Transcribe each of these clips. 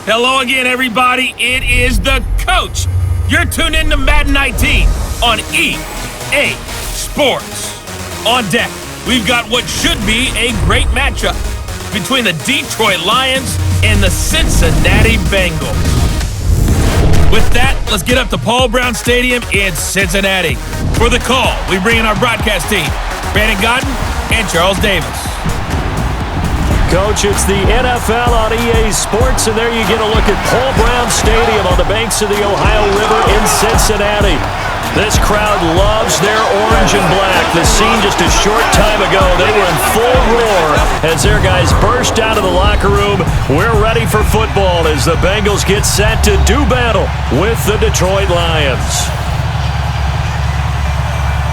Hello again, everybody. It is the coach. You're tuned in to Madden 19 on EA Sports. On deck, we've got what should be a great matchup between the Detroit Lions and the Cincinnati Bengals. With that, let's get up to Paul Brown Stadium in Cincinnati. For the call, we bring in our broadcast team, Brandon Godden and Charles Davis. Coach, it's the NFL on EA Sports, and there you get a look at Paul Brown Stadium on the banks of the Ohio River in Cincinnati. This crowd loves their orange and black. The scene just a short time ago, they were in full roar as their guys burst out of the locker room. We're ready for football as the Bengals get set to do battle with the Detroit Lions.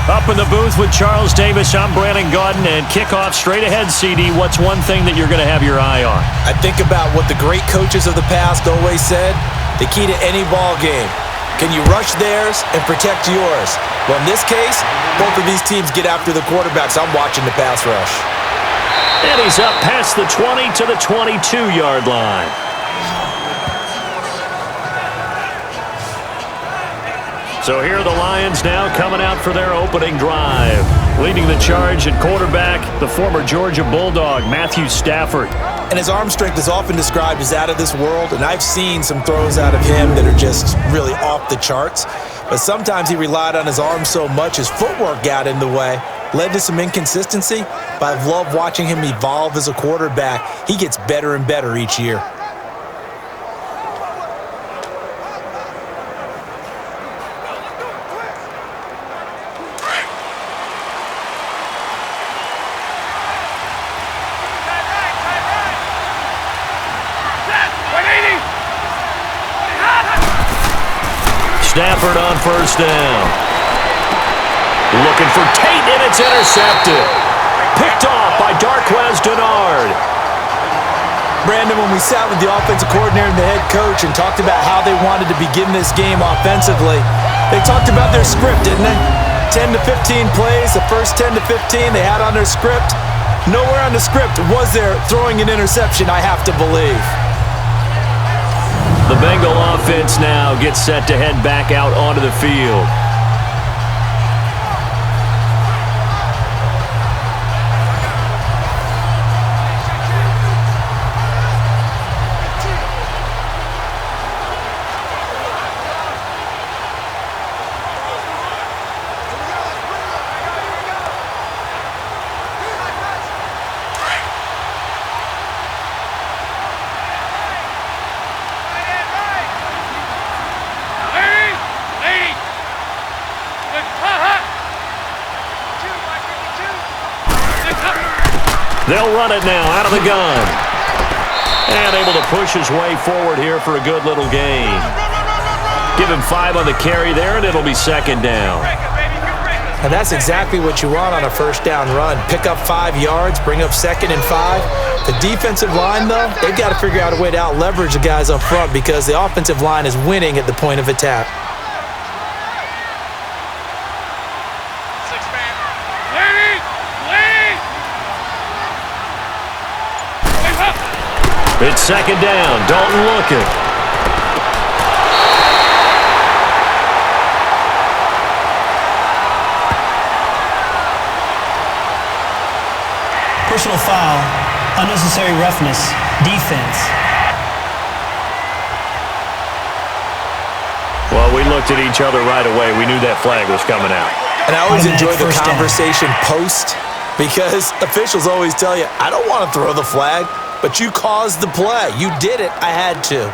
Up in the booth with Charles Davis, I'm Brandon Godden, and kickoff straight ahead, CD. What's one thing that you're going to have your eye on? I think about what the great coaches of the past always said, the key to any ball game. Can you rush theirs and protect yours? Well, in this case, both of these teams get after the quarterbacks. I'm watching the pass rush. And he's up past the 20 to the 22-yard line. So here are the Lions now coming out for their opening drive. Leading the charge at quarterback, the former Georgia Bulldog, Matthew Stafford. And his arm strength is often described as out of this world, and I've seen some throws out of him that are just really off the charts. But sometimes he relied on his arm so much his footwork got in the way, led to some inconsistency. But I've loved watching him evolve as a quarterback. He gets better and better each year. Stafford on first down. Looking for Tate, and it's intercepted. Picked off by Darqueze Dennard. Brandon, when we sat with the offensive coordinator and the head coach and talked about how they wanted to begin this game offensively, they talked about their script, didn't they? 10 to 15 plays, the first 10 to 15 they had on their script. Nowhere on the script was there throwing an interception, I have to believe. The Bengal offense now gets set to head back out onto the field. They'll run it now out of the gun. And able to push his way forward here for a good little gain. Give him 5 on the carry there, and it'll be second down. And that's exactly what you want on a first down run. Pick up 5 yards, bring up second and 5. The defensive line, though, they've got to figure out a way to out-leverage the guys up front because the offensive line is winning at the point of attack. It's second down. Dalton looking. Personal foul, unnecessary roughness, defense. Well, we looked at each other right away. We knew that flag was coming out. And I always enjoy the conversation post because officials always tell you, I don't want to throw the flag. But you caused the play. You did it. I had to.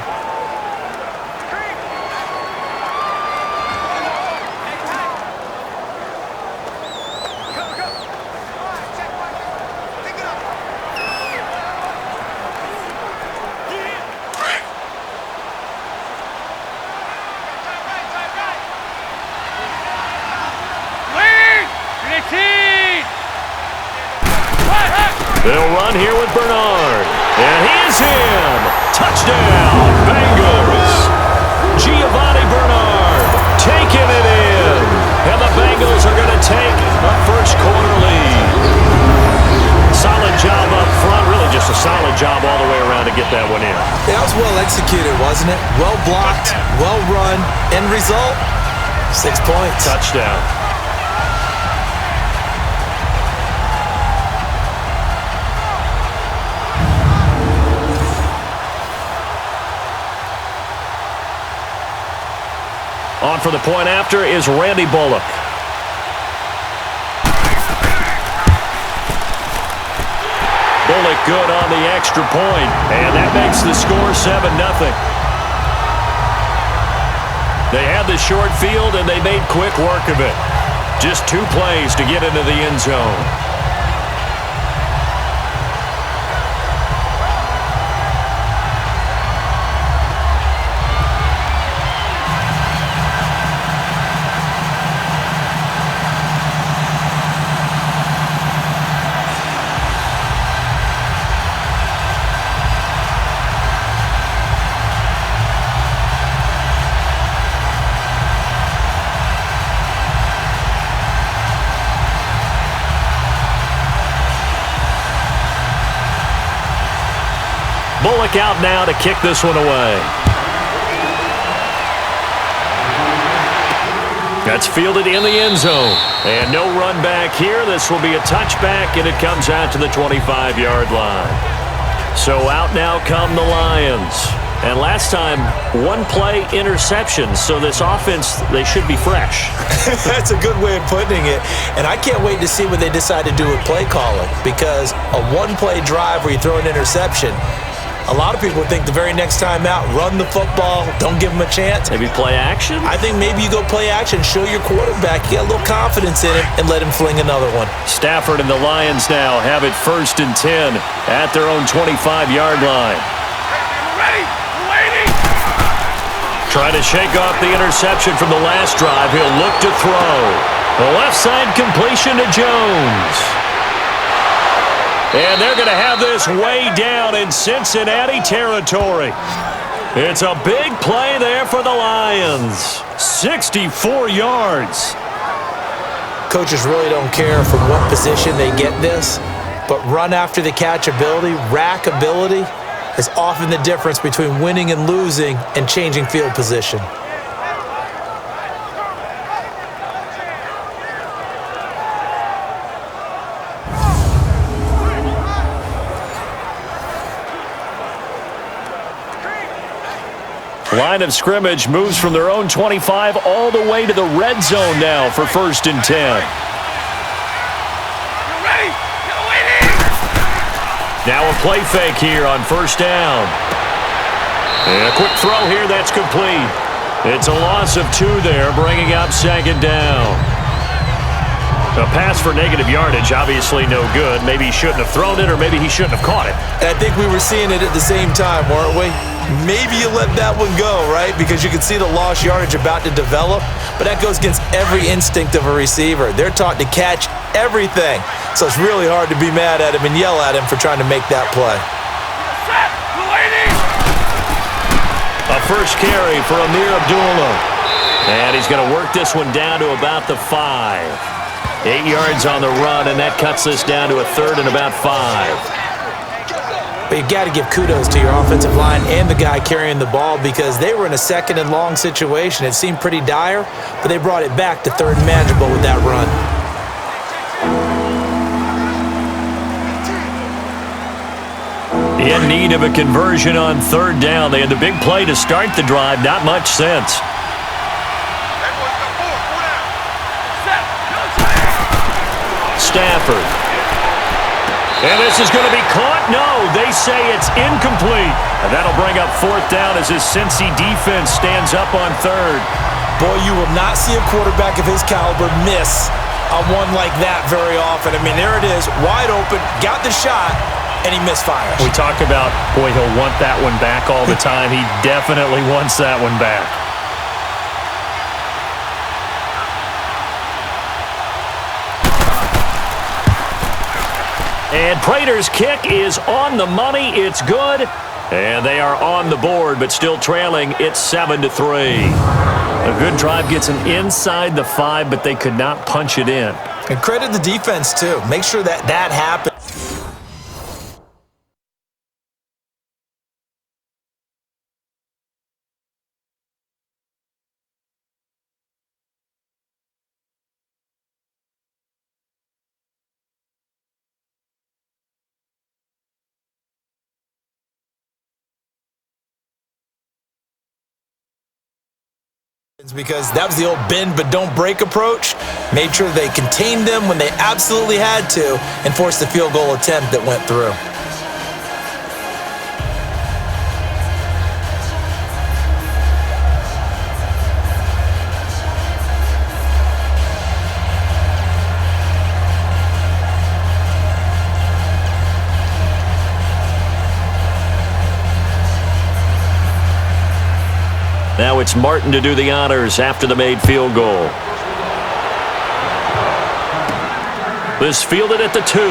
They'll run here with Bernard. And he is in. Touchdown, Bengals. Giovanni Bernard taking it in. And the Bengals are going to take a first quarter lead. Solid job up front. Really just a solid job all the way around to get that one in. That was well executed, wasn't it? Well blocked, well run. End result, 6 points. Touchdown. On for the point after is Randy Bullock. Bullock good on the extra point, and that makes the score 7-0. They had the short field, and they made quick work of it. Just 2 plays to get into the end zone. Bullock out now to kick this one away. That's fielded in the end zone. And no run back here. This will be a touchback, and it comes out to the 25-yard line. So out now come the Lions. And last time, 1-play interception. So this offense, they should be fresh. That's a good way of putting it. And I can't wait to see what they decide to do with play calling, because a 1-play drive where you throw an interception, a lot of people think the very next time out, run the football, don't give them a chance. Maybe play action? I think maybe you go play action, show your quarterback, you get a little confidence in him, and let him fling another one. Stafford and the Lions now have it 1st and 10 at their own 25-yard line. Ready? Waiting! Trying to shake off the interception from the last drive. He'll look to throw. The left side completion to Jones. And they're going to have this way down in Cincinnati territory. It's a big play there for the Lions. 64 yards. Coaches really don't care from what position they get this, but run after the catch ability, rack ability, is often the difference between winning and losing and changing field position. Line of scrimmage moves from their own 25 all the way to the red zone now for 1st and 10. Ready? Waiting! Now a play fake here on 1st down. And a quick throw here, that's complete. It's a loss of 2 there, bringing up 2nd down. A pass for negative yardage, obviously no good. Maybe he shouldn't have thrown it, or maybe he shouldn't have caught it. And I think we were seeing it at the same time, weren't we? Maybe you let that one go, right? Because you can see the lost yardage about to develop, but that goes against every instinct of a receiver. They're taught to catch everything, so it's really hard to be mad at him and yell at him for trying to make that play. A first carry for Amir Abdullah. And he's going to work this one down to about the 5. 8 yards on the run, and that cuts this down to a 3rd and about 5. But you've got to give kudos to your offensive line and the guy carrying the ball, because they were in a 2nd and long situation. It seemed pretty dire, but they brought it back to 3rd and manageable with that run. In need of a conversion on 3rd down. They had the big play to start the drive. Not much sense. Stafford. And this is going to be caught. No, they say it's incomplete. And that'll bring up 4th down as his Cincy defense stands up on 3rd. Boy, you will not see a quarterback of his caliber miss on one like that very often. I mean, there it is, wide open, got the shot, and he misfires. We talk about, boy, he'll want that one back all the time. He definitely wants that one back. And Prater's kick is on the money. It's good. And they are on the board, but still trailing. It's 7-3. A good drive gets them inside the 5, but they could not punch it in. And credit the defense, too. Make sure that happens. Because that was the old bend but don't break approach. Made sure they contained them when they absolutely had to and forced the field goal attempt that went through. Now it's Martin to do the honors after the made field goal. This fielded at the 2. And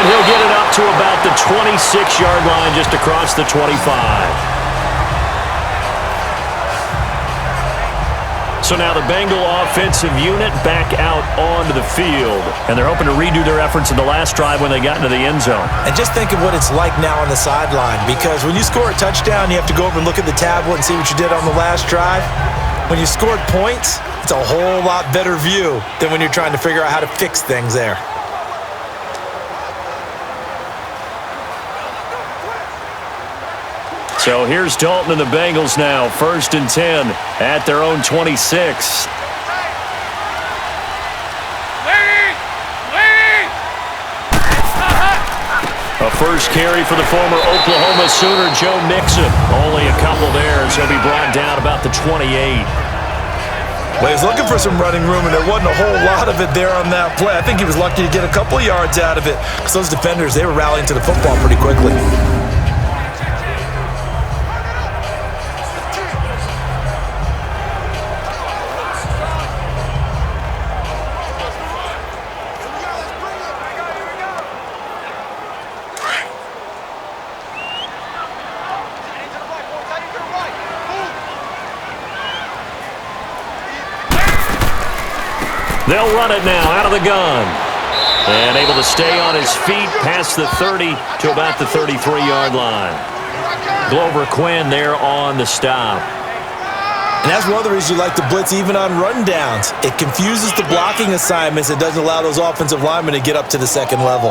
he'll get it up to about the 26-yard line, just across the 25. So now the Bengal offensive unit back out onto the field. And they're hoping to redo their efforts in the last drive when they got into the end zone. And just think of what it's like now on the sideline. Because when you score a touchdown, you have to go over and look at the tablet and see what you did on the last drive. When you scored points, it's a whole lot better view than when you're trying to figure out how to fix things there. So here's Dalton and the Bengals now, 1st and 10 at their own 26. A first carry for the former Oklahoma Sooner, Joe Mixon. Only a couple there, so he'll be brought down about the 28. Well, he was looking for some running room, and there wasn't a whole lot of it there on that play. I think he was lucky to get a couple of yards out of it because those defenders, they were rallying to the football pretty quickly. They'll run it now out of the gun. And able to stay on his feet past the 30 to about the 33-yard line. Glover Quinn there on the stop. And that's one of the reasons you like to blitz even on rundowns. It confuses the blocking assignments. It doesn't allow those offensive linemen to get up to the second level.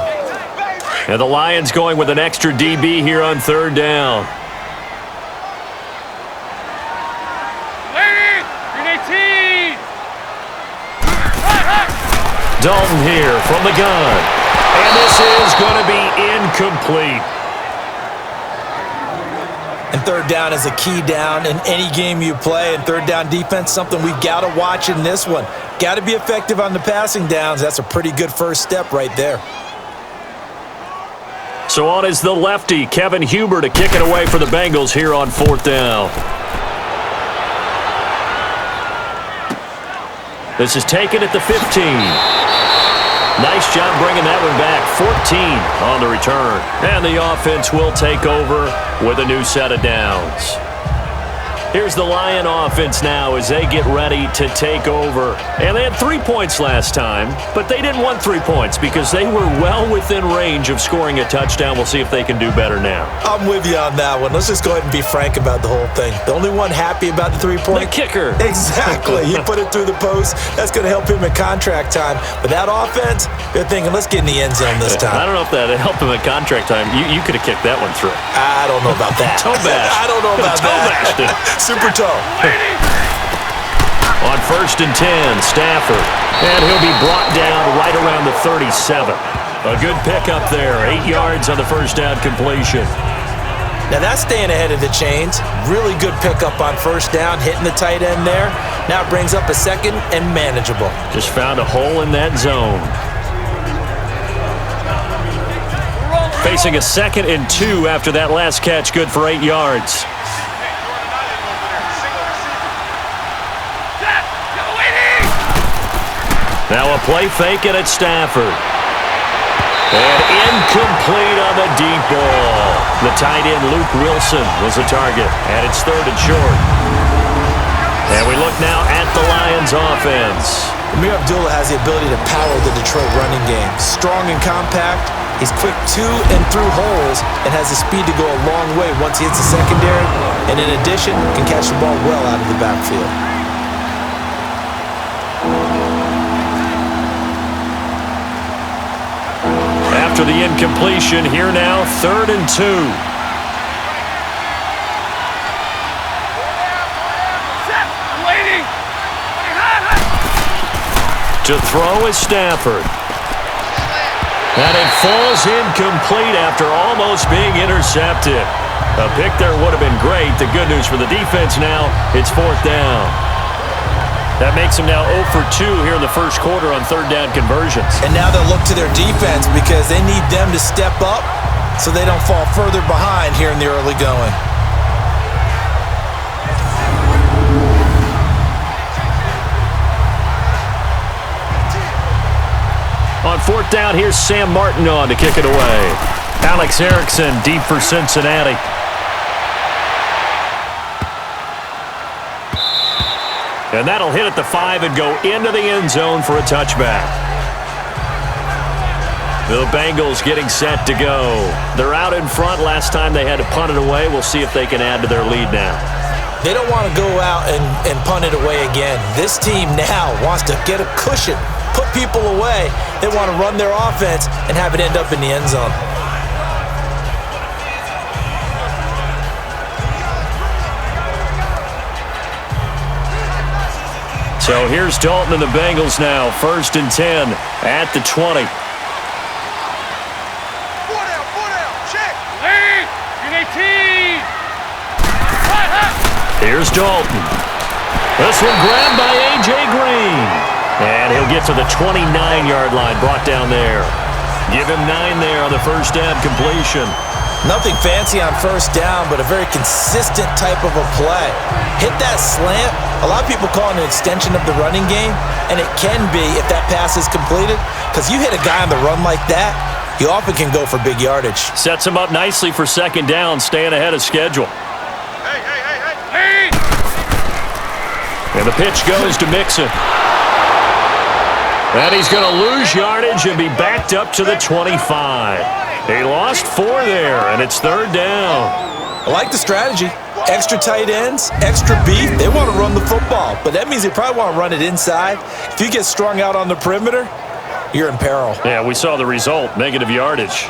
And the Lions going with an extra DB here on 3rd down. Dalton here from the gun. And this is going to be incomplete. And 3rd down is a key down in any game you play. And 3rd down defense, something we've got to watch in this one. Got to be effective on the passing downs. That's a pretty good first step right there. So on is the lefty, Kevin Huber, to kick it away for the Bengals here on 4th down. This is taken at the 15. Nice job bringing that one back. 14 on the return. And the offense will take over with a new set of downs. Here's the Lion offense now as they get ready to take over. And they had 3 points last time, but they didn't want 3 points because they were well within range of scoring a touchdown. We'll see if they can do better now. I'm with you on that one. Let's just go ahead and be frank about the whole thing. The only one happy about the 3-point? The kicker. Exactly. He put it through the post. That's going to help him in contract time. But that offense, they're thinking, let's get in the end zone this time. I don't know if that helped him in contract time. You could have kicked that one through. I don't know about that. Toe bash. I don't know about that. Toe bashed. Super toe. On 1st and 10, Stafford. And he'll be brought down right around the 37. A good pickup there. 8 yards on the first down completion. Now that's staying ahead of the chains. Really good pickup on 1st down, hitting the tight end there. Now it brings up a 2nd and manageable. Just found a hole in that zone. Facing a 2nd and 2 after that last catch, good for 8 yards. Now a play fake and it's Stafford. And incomplete on the deep ball. The tight end Luke Wilson was the target, and it's 3rd and short. And we look now at the Lions offense. Amir Abdullah has the ability to power the Detroit running game. Strong and compact. He's quick to and through holes and has the speed to go a long way once he hits the secondary. And in addition, can catch the ball well out of the backfield. After the incompletion, here now, 3rd and 2. To throw is Stafford. And it falls incomplete after almost being intercepted. A pick there would have been great. The good news for the defense now, it's 4th down. That makes them now 0 for 2 here in the first quarter on 3rd down conversions. And now they'll look to their defense because they need them to step up so they don't fall further behind here in the early going. On 4th down, here's Sam Martin on to kick it away. Alex Erickson deep for Cincinnati. And that'll hit at the 5 and go into the end zone for a touchback. The Bengals getting set to go. They're out in front. Last time they had to punt it away. We'll see if they can add to their lead now. They don't want to go out and punt it away again. This team now wants to get a cushion, put people away. They want to run their offense and have it end up in the end zone. So here's Dalton and the Bengals now. 1st and 10 at the 20. Here's Dalton. This one grabbed by A.J. Green. And he'll get to the 29-yard line, brought down there. Give him 9 there on the first down completion. Nothing fancy on first down, but a very consistent type of a play. Hit that slant. A lot of people call it an extension of the running game, and it can be if that pass is completed, because you hit a guy on the run like that, you often can go for big yardage. Sets him up nicely for 2nd down, staying ahead of schedule. And the pitch goes to Mixon. And he's going to lose yardage and be backed up to the 25. He lost 4 there, and it's 3rd down. I like the strategy. Extra tight ends, extra beef. They want to run the football, but that means they probably want to run it inside. If you get strung out on the perimeter, you're in peril. Yeah, we saw the result, negative yardage.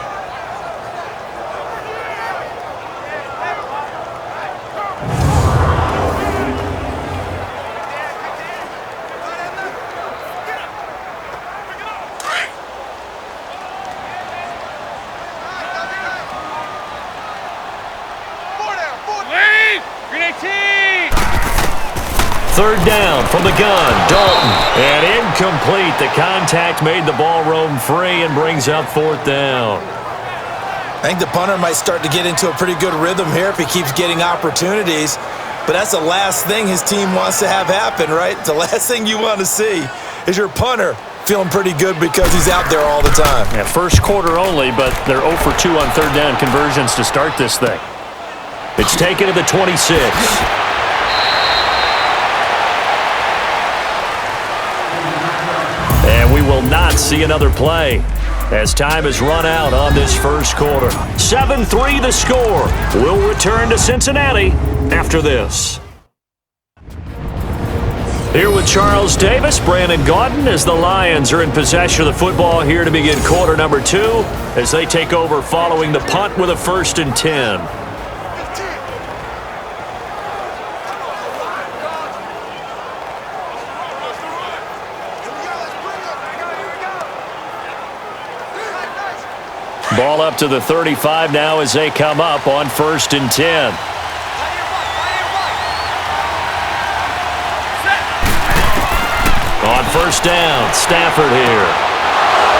Third down from the gun, Dalton. And incomplete. The contact made the ball roam free and brings up 4th down. I think the punter might start to get into a pretty good rhythm here if he keeps getting opportunities. But that's the last thing his team wants to have happen, right? The last thing you want to see is your punter feeling pretty good because he's out there all the time. Yeah, first quarter only, but they're 0 for 2 on 3rd down conversions to start this thing. It's taken to the 26. And we will not see another play as time has run out on this first quarter. 7-3 the score. We'll return to Cincinnati after this. Here with Charles Davis, Brandon Gaudin, as the Lions are in possession of the football here to begin quarter number 2 as they take over following the punt with a 1st and 10. Ball up to the 35 now as they come up on 1st and 10. On 1st down, Stafford here.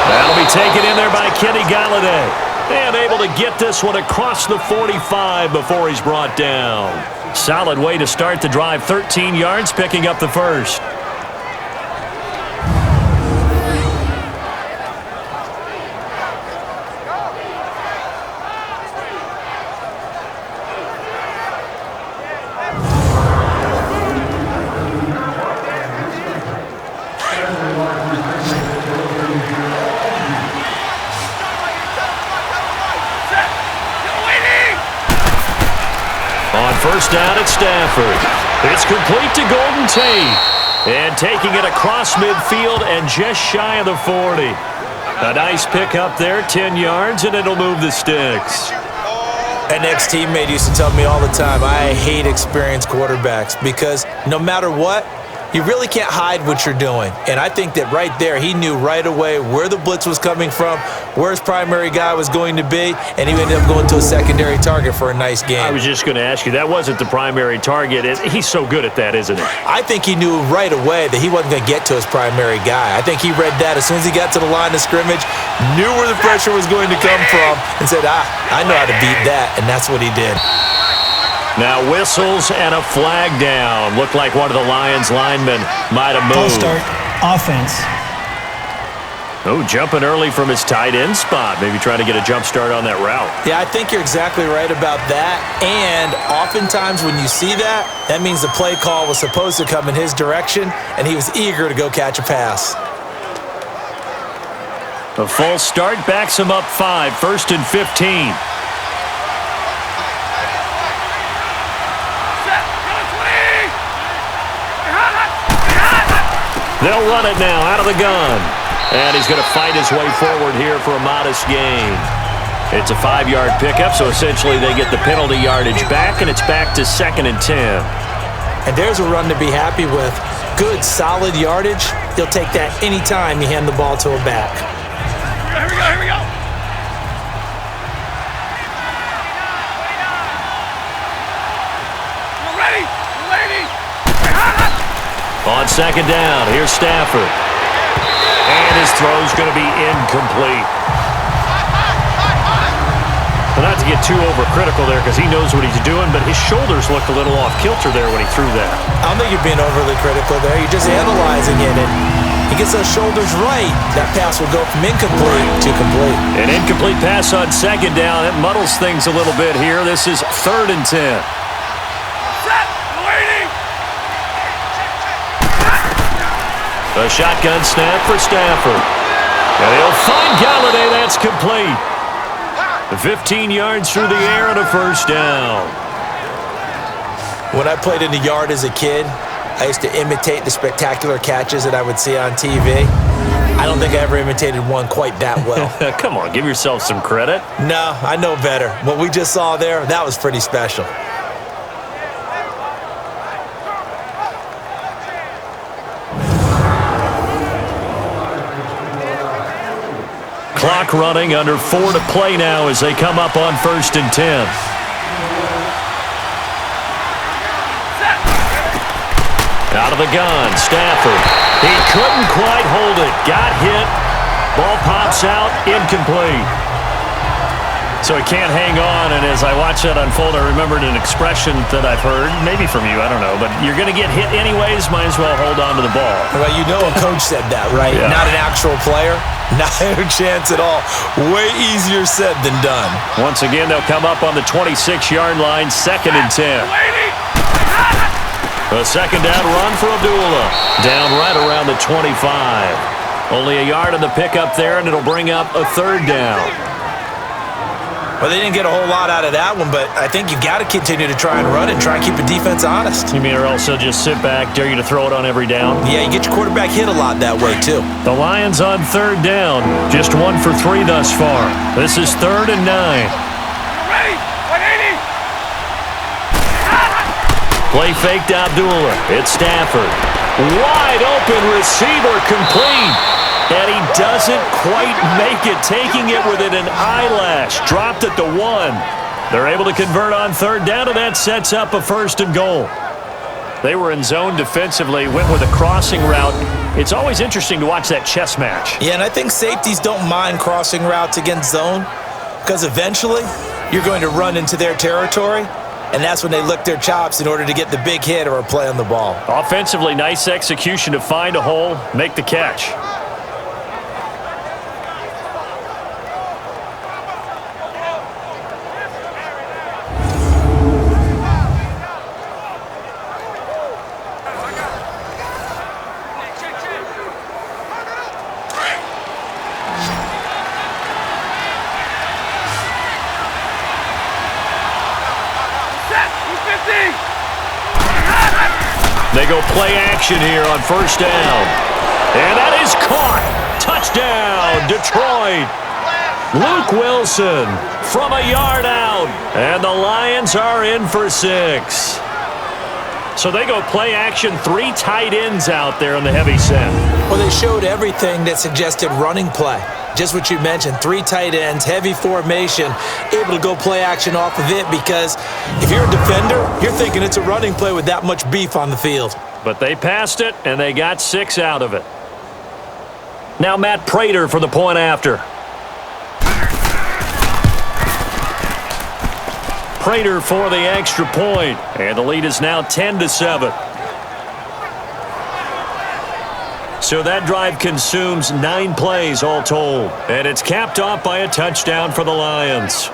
That'll be taken in there by Kenny Galladay. And able to get this one across the 45 before he's brought down. Solid way to start the drive. 13 yards, picking up the first. First down at Stafford. It's complete to Golden Tate. And taking it across midfield and just shy of the 40. A nice pick up there, 10 yards, and it'll move the sticks. An ex-teammate used to tell me all the time, I hate experienced quarterbacks because no matter what, You really can't hide what you're doing. And I think that right there, he knew right away where the blitz was coming from, where his primary guy was going to be, and he ended up going to a secondary target for a nice game. I was just going to ask you, that wasn't the primary target. He's so good at that, isn't he? I think he knew right away that he wasn't going to get to his primary guy. I think he read that as soon as he got to the line of scrimmage, knew where the pressure was going to come from, and said, I know how to beat that, and that's what he did. Now whistles and a flag down. Looked like one of the Lions linemen might have moved. Ball start, offense. Oh, jumping early from his tight end spot. Maybe trying to get a jump start on that route. Yeah, I think you're exactly right about that. And oftentimes when you see that, that means the play call was supposed to come in his direction, and he was eager to go catch a pass. A false start backs him up 5, 1st and 15. They'll run it now out of the gun. And he's going to fight his way forward here for a modest gain. It's a 5-yard pickup, so essentially they get the penalty yardage back, and it's back to 2nd and 10. And there's a run to be happy with. Good, solid yardage. He'll take that anytime you hand the ball to a back. Here we go. We're ready. On 2nd down, here's Stafford. And his throw's going to be incomplete. Well, not to get too overcritical there because he knows what he's doing, but his shoulders looked a little off kilter there when he threw that. I don't think you're being overly critical there. You're just analyzing it. And he gets those shoulders right, that pass will go from incomplete to complete. An incomplete pass on 2nd down. It muddles things a little bit here. This is 3rd and 10. A shotgun snap for Stafford. And he'll find Galladay. That's complete. 15 yards through the air and a 1st down. When I played in the yard as a kid, I used to imitate the spectacular catches that I would see on TV. I don't think I ever imitated one quite that well. Come on, give yourself some credit. No, I know better. What we just saw there, that was pretty special. Clock running, under 4 to play now as they come up on 1st and 10. Out of the gun, Stafford. He couldn't quite hold it. Got hit. Ball pops out, incomplete. So he can't hang on, and as I watch that unfold, I remembered an expression that I've heard, maybe from you, I don't know, but you're going to get hit anyways, might as well hold on to the ball. Well, you know a coach said that, right? Yeah. Not an actual player. Not a chance at all. Way easier said than done. Once again, they'll come up on the 26-yard line, 2nd and 10. A 2nd down run for Abdullah. Down right around the 25. Only a yard on the pickup there, and it'll bring up a 3rd down. Well, they didn't get a whole lot out of that one, but I think you've got to continue to try and run and try and keep the defense honest. You mean or else they'll just sit back, dare you to throw it on every down? Yeah, you get your quarterback hit a lot that way, too. The Lions on 3rd down. Just 1 for 3 thus far. This is 3rd and 9. Ready. 180. Play fake to Abdullah. It's Stafford. Wide open receiver complete. And he doesn't quite make it, taking it within an eyelash. Dropped at the 1. They're able to convert on 3rd down, and that sets up a 1st and goal. They were in zone defensively, went with a crossing route. It's always interesting to watch that chess match. Yeah, and I think safeties don't mind crossing routes against zone because eventually you're going to run into their territory, and that's when they lick their chops in order to get the big hit or a play on the ball. Offensively, nice execution to find a hole, make the catch. They go play action here on 1st down. And that is caught. Touchdown, Detroit. Luke Wilson from a yard out. And the Lions are in for 6. So they go play action, 3 tight ends out there in the heavy set. Well, they showed everything that suggested running play. Just what you mentioned, 3 tight ends, heavy formation, able to go play action off of it because if you're a defender, you're thinking it's a running play with that much beef on the field. But they passed it, and they got 6 out of it. Now Matt Prater for the point after. Prater for the extra point, and the lead is now 10-7. So that drive consumes 9 plays all told, and it's capped off by a touchdown for the Lions.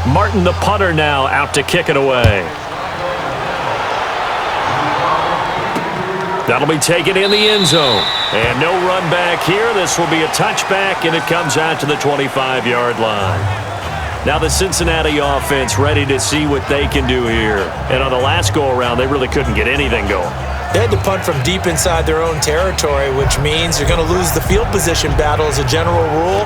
Martin, the punter, now out to kick it away. That'll be taken in the end zone. And no run back here. This will be a touchback, and it comes out to the 25-yard line. Now the Cincinnati offense ready to see what they can do here. And on the last go-around, they really couldn't get anything going. They had to punt from deep inside their own territory, which means you're going to lose the field position battle as a general rule.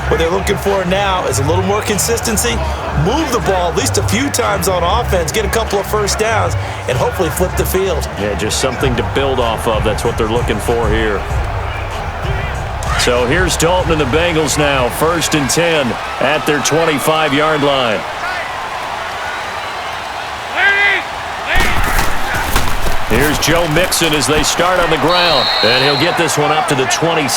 What they're looking for now is a little more consistency, move the ball at least a few times on offense, get a couple of first downs, and hopefully flip the field. Yeah, just something to build off of. That's what they're looking for here. So here's Dalton and the Bengals now, 1st and 10 at their 25-yard line. Here's Joe Mixon as they start on the ground, and he'll get this one up to the 26.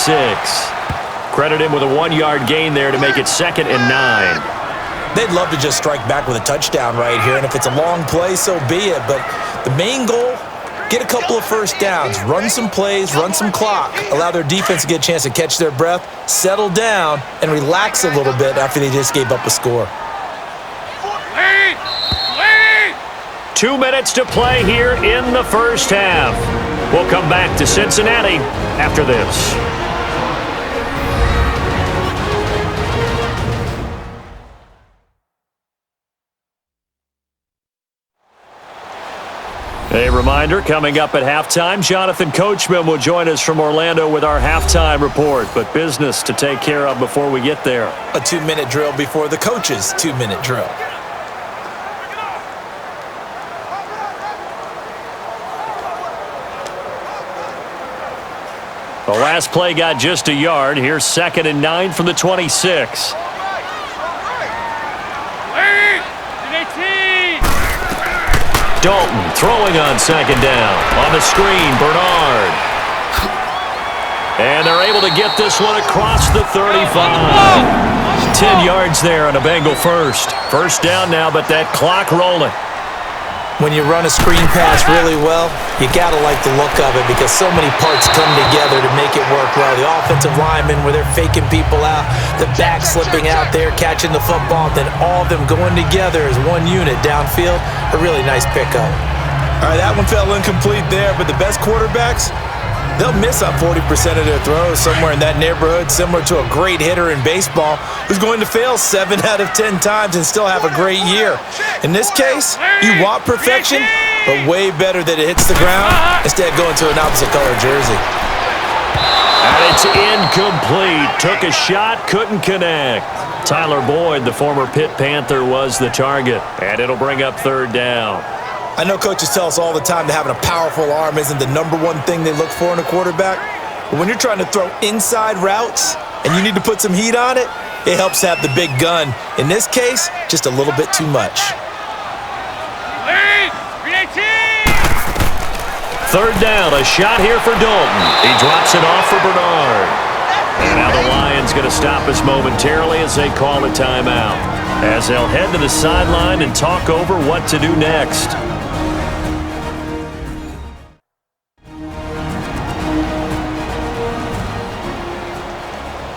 Credit him with a 1-yard gain there to make it 2nd and 9. They'd love to just strike back with a touchdown right here, and if it's a long play, so be it. But the main goal, get a couple of first downs, run some plays, run some clock, allow their defense to get a chance to catch their breath, settle down, and relax a little bit after they just gave up a score. 2 minutes to play here in the first half. We'll come back to Cincinnati after this. A reminder, coming up at halftime, Jonathan Coachman will join us from Orlando with our halftime report, but business to take care of before we get there. A 2-minute drill before the coach's 2-minute drill. The last play got just a yard. Here's 2nd and 9 from the 26. Dalton throwing on 2nd down. On the screen, Bernard. And they're able to get this one across the 35. 10 yards there on a Bengal first. First down now, but that clock rolling. When you run a screen pass really well, you got to like the look of it because so many parts come together to make it work well. The offensive linemen, where they're faking people out, the back slipping out there, catching the football, then all of them going together as one unit downfield. A really nice pickup. All right, that one fell incomplete there, but the best quarterbacks, they'll miss on 40% of their throws, somewhere in that neighborhood, similar to a great hitter in baseball who's going to fail 7 out of 10 times and still have a great year. In this case, you want perfection, but way better that it hits the ground instead of going to an opposite color jersey. And it's incomplete. Took a shot, couldn't connect. Tyler Boyd, the former Pitt Panther, was the target, and it'll bring up 3rd down. I know coaches tell us all the time that having a powerful arm isn't the #1 thing they look for in a quarterback. But when you're trying to throw inside routes and you need to put some heat on it, it helps have the big gun. In this case, just a little bit too much. 3rd down, a shot here for Dalton. He drops it off for Bernard. And now the Lions going to stop us momentarily as they call a timeout, as they'll head to the sideline and talk over what to do next.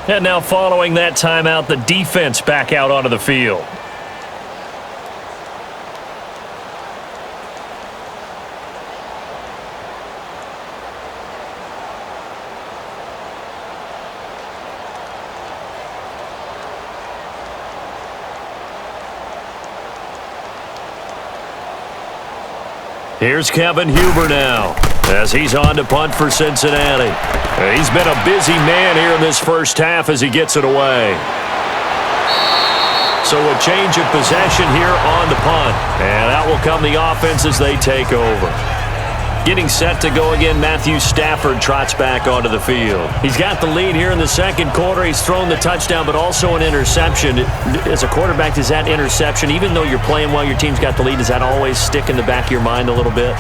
And now following that timeout, the defense back out onto the field. Here's Kevin Huber now as he's on to punt for Cincinnati. He's been a busy man here in this first half as he gets it away. So a change of possession here on the punt. And out will come the offense as they take over. Getting set to go again, Matthew Stafford trots back onto the field. He's got the lead here in the second quarter. He's thrown the touchdown, but also an interception. As a quarterback, does that interception, even though you're playing well, your team's got the lead, does that always stick in the back of your mind a little bit?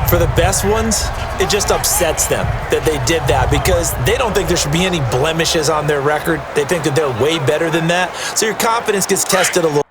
For the best ones, it just upsets them that they did that because they don't think there should be any blemishes on their record. They think that they're way better than that. So your confidence gets tested a little.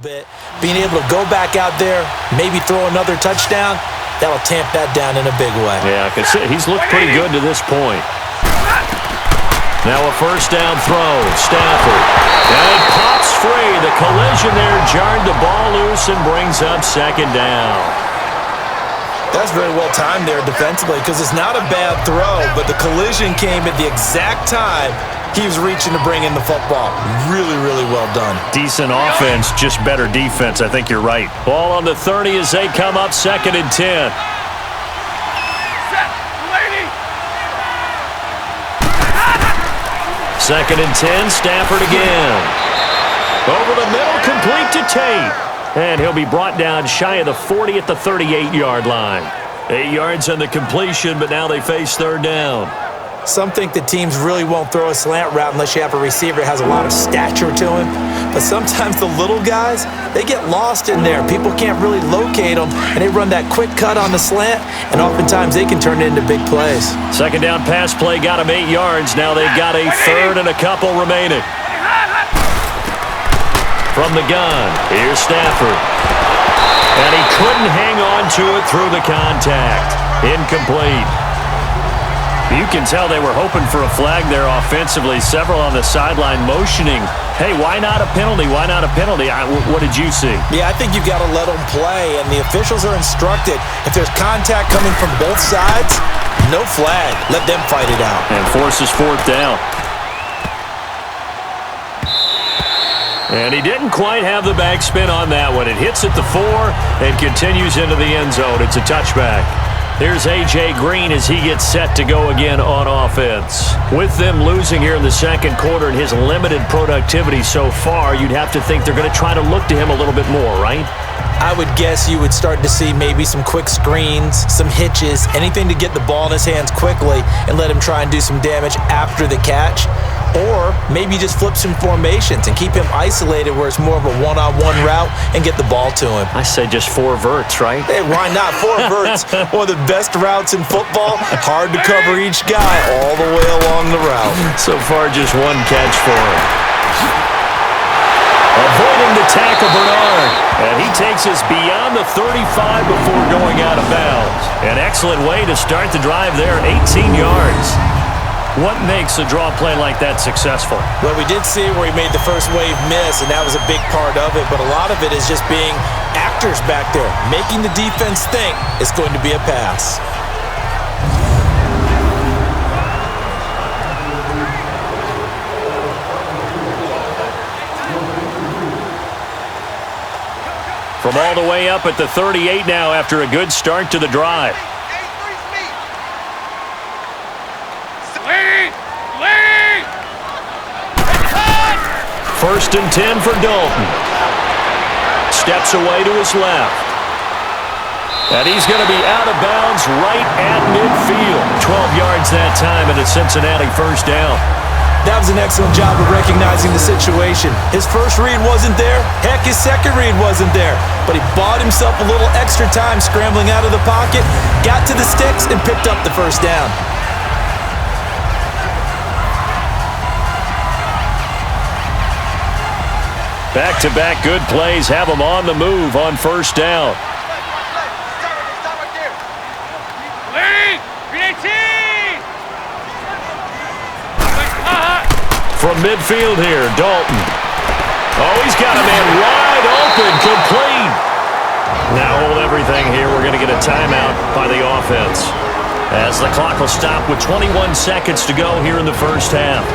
Bit. Being able to go back out there, maybe throw another touchdown, that'll tamp that down in a big way. Yeah, because he's looked pretty good to this point. Now a first down throw, Stafford. And it pops free. The collision there jarred the ball loose and brings up second down. That's very well timed there defensively because it's not a bad throw, but the collision came at the exact time he was reaching to bring in the football. Really, really well done. Decent offense, just better defense. I think you're right. Ball on the 30 as they come up, 2nd and 10. Second and 10, Stafford again. Over the middle, complete to Tate. And he'll be brought down shy of the 40 at the 38-yard line. 8 yards on the completion, but now they face third down. Some think that teams really won't throw a slant route unless you have a receiver that has a lot of stature to him. But sometimes the little guys, they get lost in there. People can't really locate them, and they run that quick cut on the slant, and oftentimes they can turn it into big plays. Second down pass play got him 8 yards. Now they've got a third and a couple remaining. From the gun, here's Stafford. And he couldn't hang on to it through the contact. Incomplete. You can tell they were hoping for a flag there offensively. Several on the sideline motioning, hey, why not a penalty? Why not a penalty? What did you see? Yeah, I think you've got to let them play, and the officials are instructed. If there's contact coming from both sides, no flag. Let them fight it out. And forces fourth down. And he didn't quite have the backspin on that one. It hits at the 4 and continues into the end zone. It's a touchback. Here's A.J. Green as he gets set to go again on offense. With them losing here in the second quarter and his limited productivity so far, you'd have to think they're going to try to look to him a little bit more, right? I would guess you would start to see maybe some quick screens, some hitches, anything to get the ball in his hands quickly and let him try and do some damage after the catch. Or maybe just flip some formations and keep him isolated where it's more of a one-on-one route and get the ball to him. I say just 4 verts, right? Hey, why not? 4 verts, one of the best routes in football. Hard to cover each guy all the way along the route. So far, just 1 catch for him. Avoiding the tackle, Bernard. And he takes us beyond the 35 before going out of bounds. An excellent way to start the drive there, 18 yards. What makes a draw play like that successful? Well, we did see where he made the first wave miss, and that was a big part of it. But a lot of it is just being actors back there, making the defense think it's going to be a pass. From all the way up at the 38 now after a good start to the drive. First and 10 for Dalton. Steps away to his left. And he's going to be out of bounds right at midfield. 12 yards that time and a Cincinnati first down. That was an excellent job of recognizing the situation. His first read wasn't there. Heck, his second read wasn't there. But he bought himself a little extra time scrambling out of the pocket, got to the sticks, and picked up the first down. Back-to-back good plays have him on the move on first down. from midfield here. Dalton. Oh, he's got a man wide open, complete. Now hold everything here. We're going to get a timeout by the offense, as the clock will stop with 21 seconds to go here in the first half.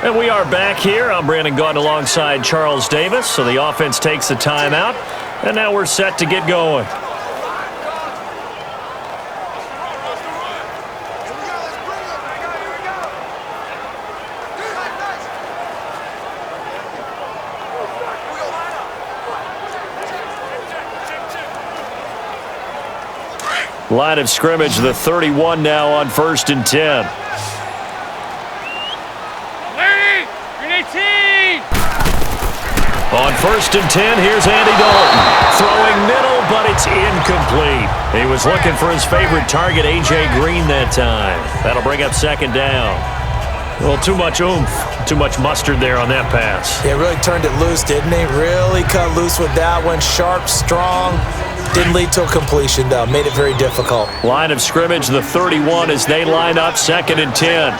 And we are back here. I'm Brandon Gaudin alongside Charles Davis. So the offense takes the timeout, and now we're set to get going. Line of scrimmage, the 31 now on 1st and 10. On 1st and 10, here's Andy Dalton. Throwing middle, but it's incomplete. He was looking for his favorite target, A.J. Green, that time. That'll bring up 2nd down. Well, too much oomph, too much mustard there on that pass. Yeah, really turned it loose, didn't he? Really cut loose with that one. Sharp, strong. Didn't lead to a completion, though. Made it very difficult. Line of scrimmage, the 31, as they line up 2nd and 10.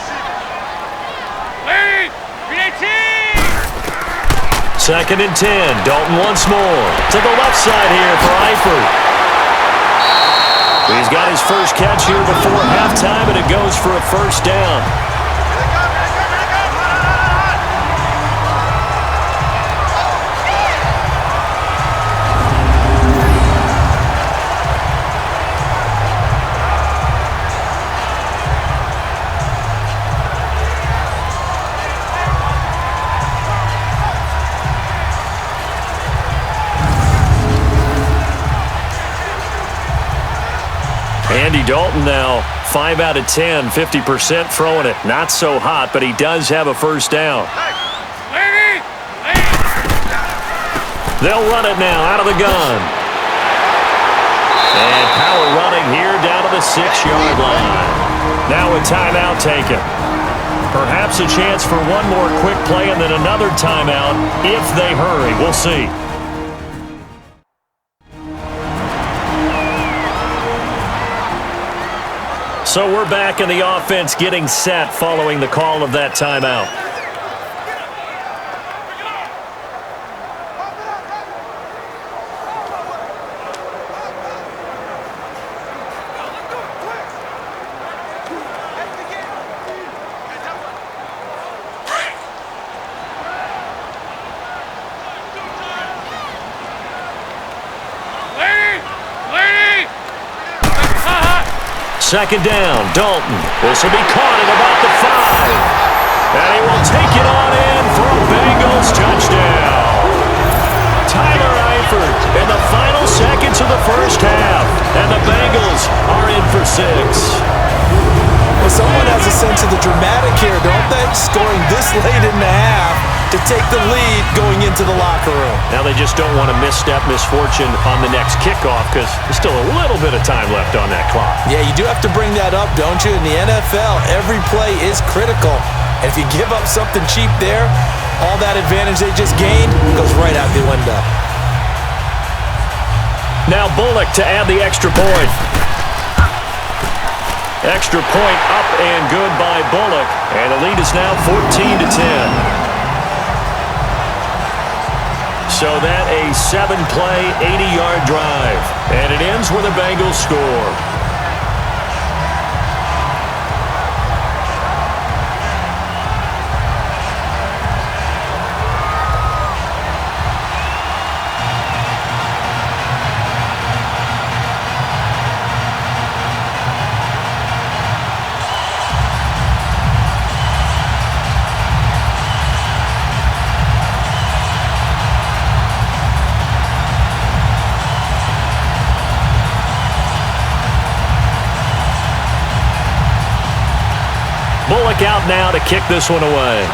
2nd and 10. Dalton once more. To the left side here for Eifert. He's got his first catch here before halftime, and it goes for a 1st down. Andy Dalton now 5 out of 10, 50% throwing it. Not so hot, but he does have a 1st down. They'll run it now out of the gun. And power running here down to the 6-yard line. Now a timeout taken. Perhaps a chance for one more quick play and then another timeout if they hurry. We'll see. So we're back in the offense getting set following the call of that timeout. Second down, Dalton. This will be caught at about the 5. And he will take it on in for a Bengals touchdown. Tyler Eifert in the final seconds of the first half. And the Bengals are in for 6. Well, someone has a sense of the dramatic here, don't they? Scoring this late in the half to take the lead going into the locker room. Now they just don't want to misstep misfortune on the next kickoff because there's still a little bit of time left on that clock. Yeah, you do have to bring that up, don't you? In the NFL, every play is critical. And if you give up something cheap there, all that advantage they just gained goes right out the window. Now Bullock to add the extra point. Extra point up and good by Bullock. And the lead is now 14-10. So that a 7-play, 80-yard drive. And it ends where the Bengals score. Bullock out now to kick this one away.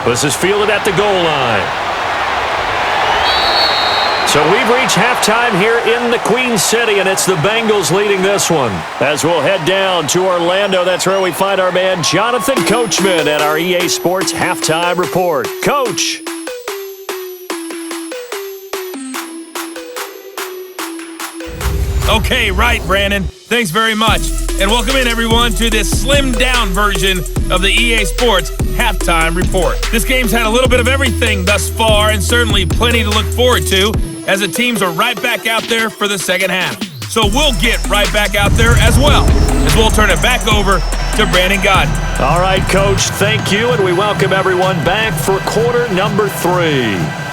This is fielded at the goal line. So we've reached halftime here in the Queen City, and it's the Bengals leading this one. As we'll head down to Orlando, that's where we find our man Jonathan Coachman at our EA Sports Halftime Report. Coach. Okay, right, Brandon. Thanks very much. And welcome in, everyone, to this slimmed-down version of the EA Sports Halftime Report. This game's had a little bit of everything thus far, and certainly plenty to look forward to, as the teams are right back out there for the second half. So we'll get right back out there as well, as we'll turn it back over to Brandon Godden. All right, Coach, thank you, and we welcome everyone back for quarter number 3.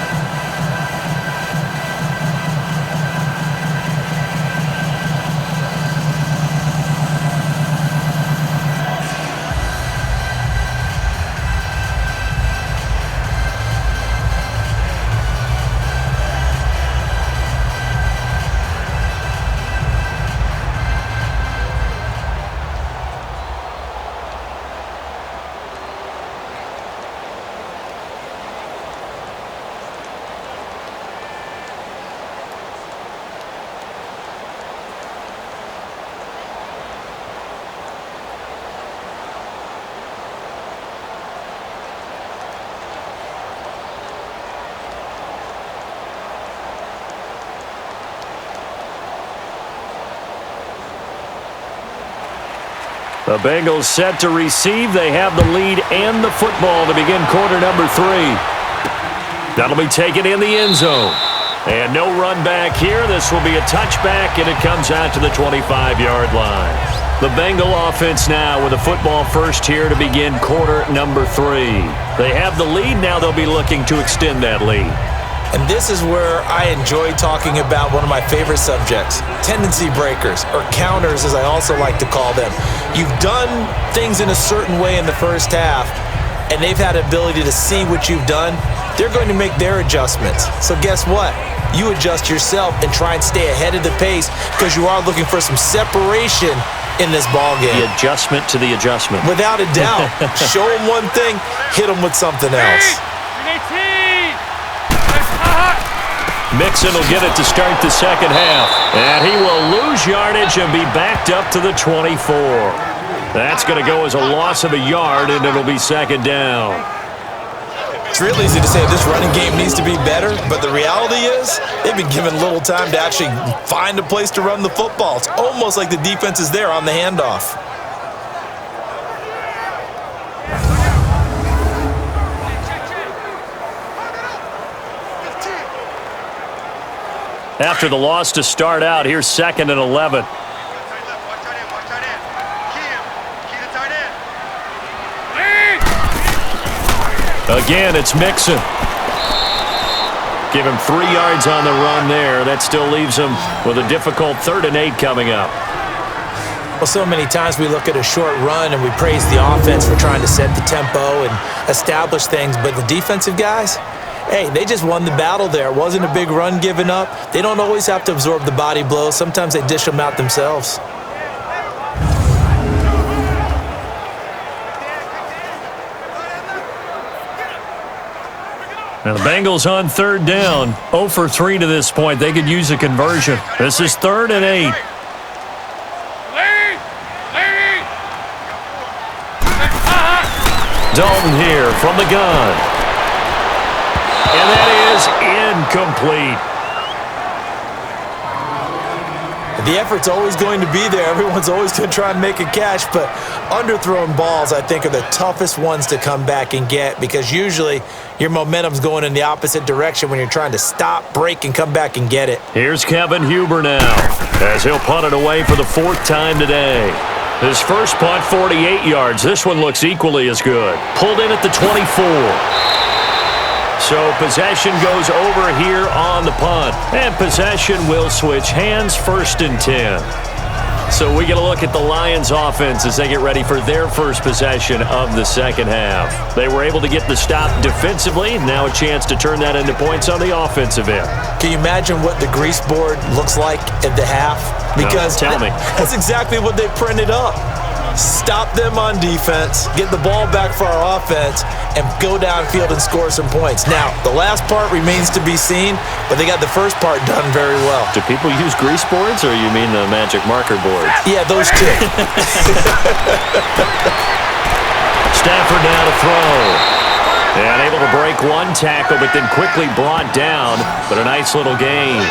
The Bengals set to receive. They have the lead and the football to begin quarter number 3. That'll be taken in the end zone. And no run back here. This will be a touchback, and it comes out to the 25-yard line. The Bengal offense now with a football first here to begin quarter number 3. They have the lead. Now they'll be looking to extend that lead. And this is where I enjoy talking about one of my favorite subjects, tendency breakers, or counters as I also like to call them. You've done things in a certain way in the first half, and they've had the ability to see what you've done. They're going to make their adjustments. So guess what? You adjust yourself and try and stay ahead of the pace because you are looking for some separation in this ball game. The adjustment to the adjustment. Without a doubt. Show them one thing, hit them with something else. Mixon will get it to start the second half. And he will lose yardage and be backed up to the 24. That's going to go as a loss of a yard, and it'll be second down. It's real easy to say this running game needs to be better, but the reality is they've been given little time to actually find a place to run the football. It's almost like the defense is there on the handoff. After the loss to start out, here's 2nd and 11. Again, it's Mixon. Give him 3 yards on the run there. That still leaves him with a difficult 3rd and 8 coming up. Well, so many times we look at a short run and we praise the offense for trying to set the tempo and establish things, but the defensive guys, hey, they just won the battle there. It wasn't a big run given up. They don't always have to absorb the body blows. Sometimes they dish them out themselves. Now the Bengals on 3rd down. 0 for 3 to this point. They could use a conversion. This is 3rd and 8. Dalton here from the gun. And that is incomplete. The effort's always going to be there. Everyone's always going to try and make a catch, but underthrown balls, I think, are the toughest ones to come back and get because usually your momentum's going in the opposite direction when you're trying to stop, break, and come back and get it. Here's Kevin Huber now as he'll punt it away for the 4th time today. His first punt, 48 yards. This one looks equally as good. Pulled in at the 24. So possession goes over here on the punt. And possession will switch hands, 1st and 10. So we get a look at the Lions offense as they get ready for their first possession of the second half. They were able to get the stop defensively. Now a chance to turn that into points on the offensive end. Can you imagine what the grease board looks like at the half? Because no, tell me. That's exactly what they printed up. Stop them on defense, get the ball back for our offense, and go downfield and score some points. Now, the last part remains to be seen, but they got the first part done very well. Do people use grease boards, or you mean the magic marker boards? Yeah, those two. Stafford now to throw. And able to break one tackle, but then quickly brought down. But a nice little gain.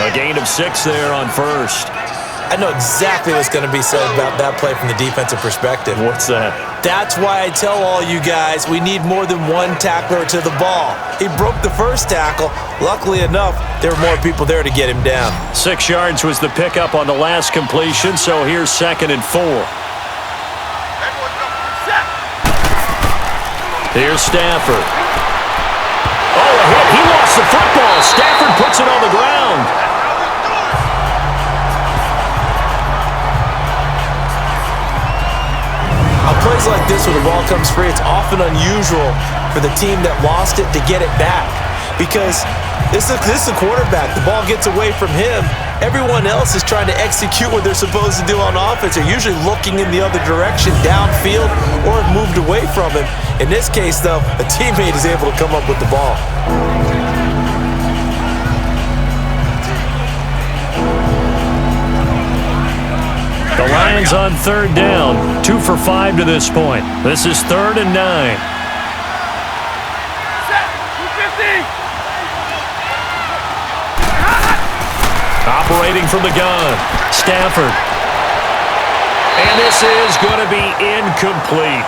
A gain of 6 there on 1st. I know exactly what's going to be said about that play from the defensive perspective. What's that? That's why I tell all you guys we need more than one tackler to the ball. He broke the first tackle. Luckily enough, there were more people there to get him down. 6 yards was the pickup on the last completion, so here's 2nd and 4. Here's Stafford. Oh, a hit. He lost the football. Stafford puts it on the ground. On plays like this where the ball comes free, it's often unusual for the team that lost it to get it back because this is the quarterback. The ball gets away from him. Everyone else is trying to execute what they're supposed to do on offense. They're usually looking in the other direction, downfield, or have moved away from him. In this case, though, a teammate is able to come up with the ball. The Lions on 3rd down, 2 for 5 to this point. This is 3rd and 9. Operating from the gun, Stafford. And this is going to be incomplete.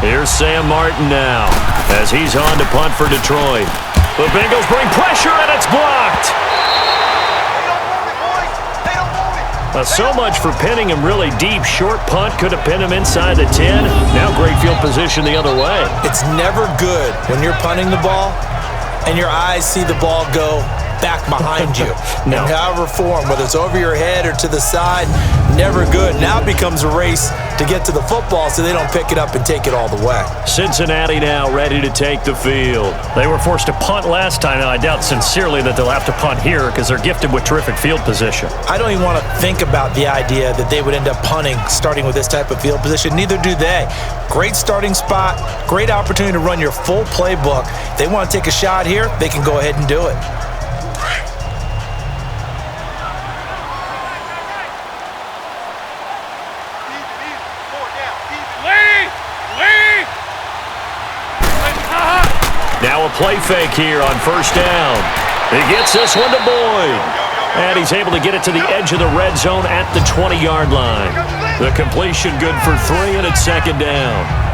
Here's Sam Martin now as he's on to punt for Detroit. The Bengals bring pressure, and it's blocked. So much for pinning him really deep. Short punt could have pinned him inside the 10. Now great field position the other way. It's never good when you're punting the ball and your eyes see the ball go back behind you. No. In however form, whether it's over your head or to the side, never good. Now it becomes a race to get to the football so they don't pick it up and take it all the way. Cincinnati now ready to take the field. They were forced to punt last time. Now, I doubt sincerely that they'll have to punt here because they're gifted with terrific field position. I don't even want to think about the idea that they would end up punting starting with this type of field position. Neither do they. Great starting spot, great opportunity to run your full playbook. If they want to take a shot here, they can go ahead and do it. Now a play fake here on 1st down. He gets this one to Boyd. And he's able to get it to the edge of the red zone at the 20-yard line. The completion good for 3, and it's 2nd down.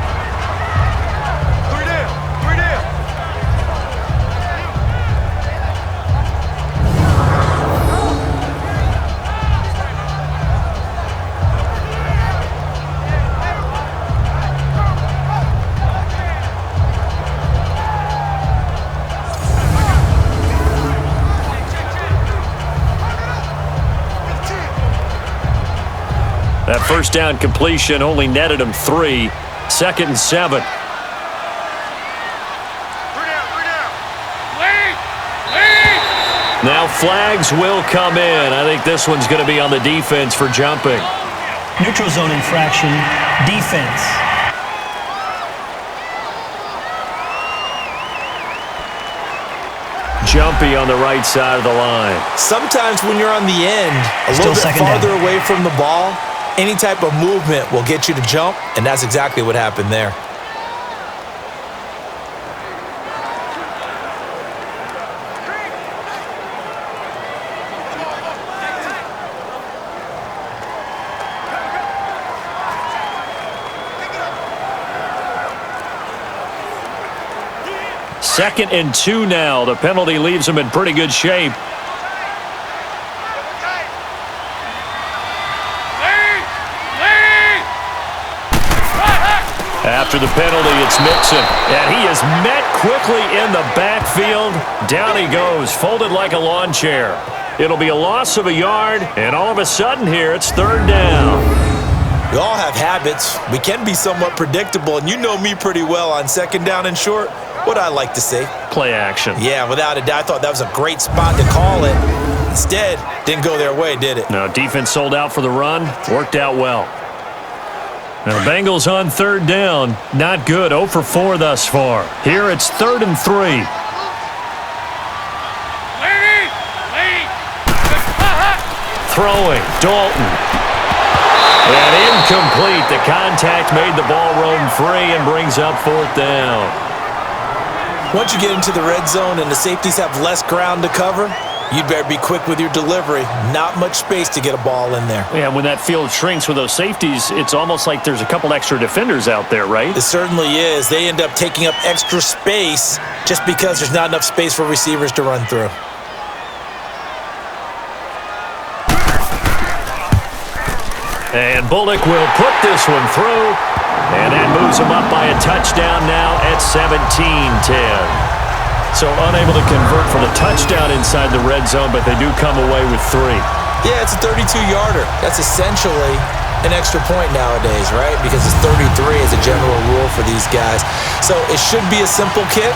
That 1st down completion only netted him 3. 2nd and 7. Now flags will come in. I think this one's going to be on the defense for jumping. Neutral zone infraction, defense. Jumpy on the right side of the line. Sometimes when you're on the end, a little bit farther away from the ball, any type of movement will get you to jump, and that's exactly what happened there. Second and 2 now. The penalty leaves him in pretty good shape. After the penalty, it's Mixon. And he is met quickly in the backfield. Down he goes, folded like a lawn chair. It'll be a loss of a yard, and all of a sudden here, it's 3rd down. We all have habits. We can be somewhat predictable, and you know me pretty well on 2nd down and short. What I like to say. Play action. Yeah, without a doubt. I thought that was a great spot to call it. Instead, didn't go their way, did it? No, defense sold out for the run. Worked out well. Now, the Bengals on 3rd down. Not good. 0 for 4 thus far. Here it's 3rd and 3. Throwing. Dalton. And incomplete. The contact made the ball roam free and brings up 4th down. Once you get into the red zone and the safeties have less ground to cover, you'd better be quick with your delivery. Not much space to get a ball in there. Yeah, when that field shrinks with those safeties, it's almost like there's a couple extra defenders out there, right? It certainly is. They end up taking up extra space just because there's not enough space for receivers to run through. And Bullock will put this one through, and that moves him up by a touchdown now at 17-10. So unable to convert for the touchdown inside the red zone, but they do come away with 3. Yeah, it's a 32-yarder. That's essentially an extra point nowadays, right? Because it's 33 as a general rule for these guys. So it should be a simple kick.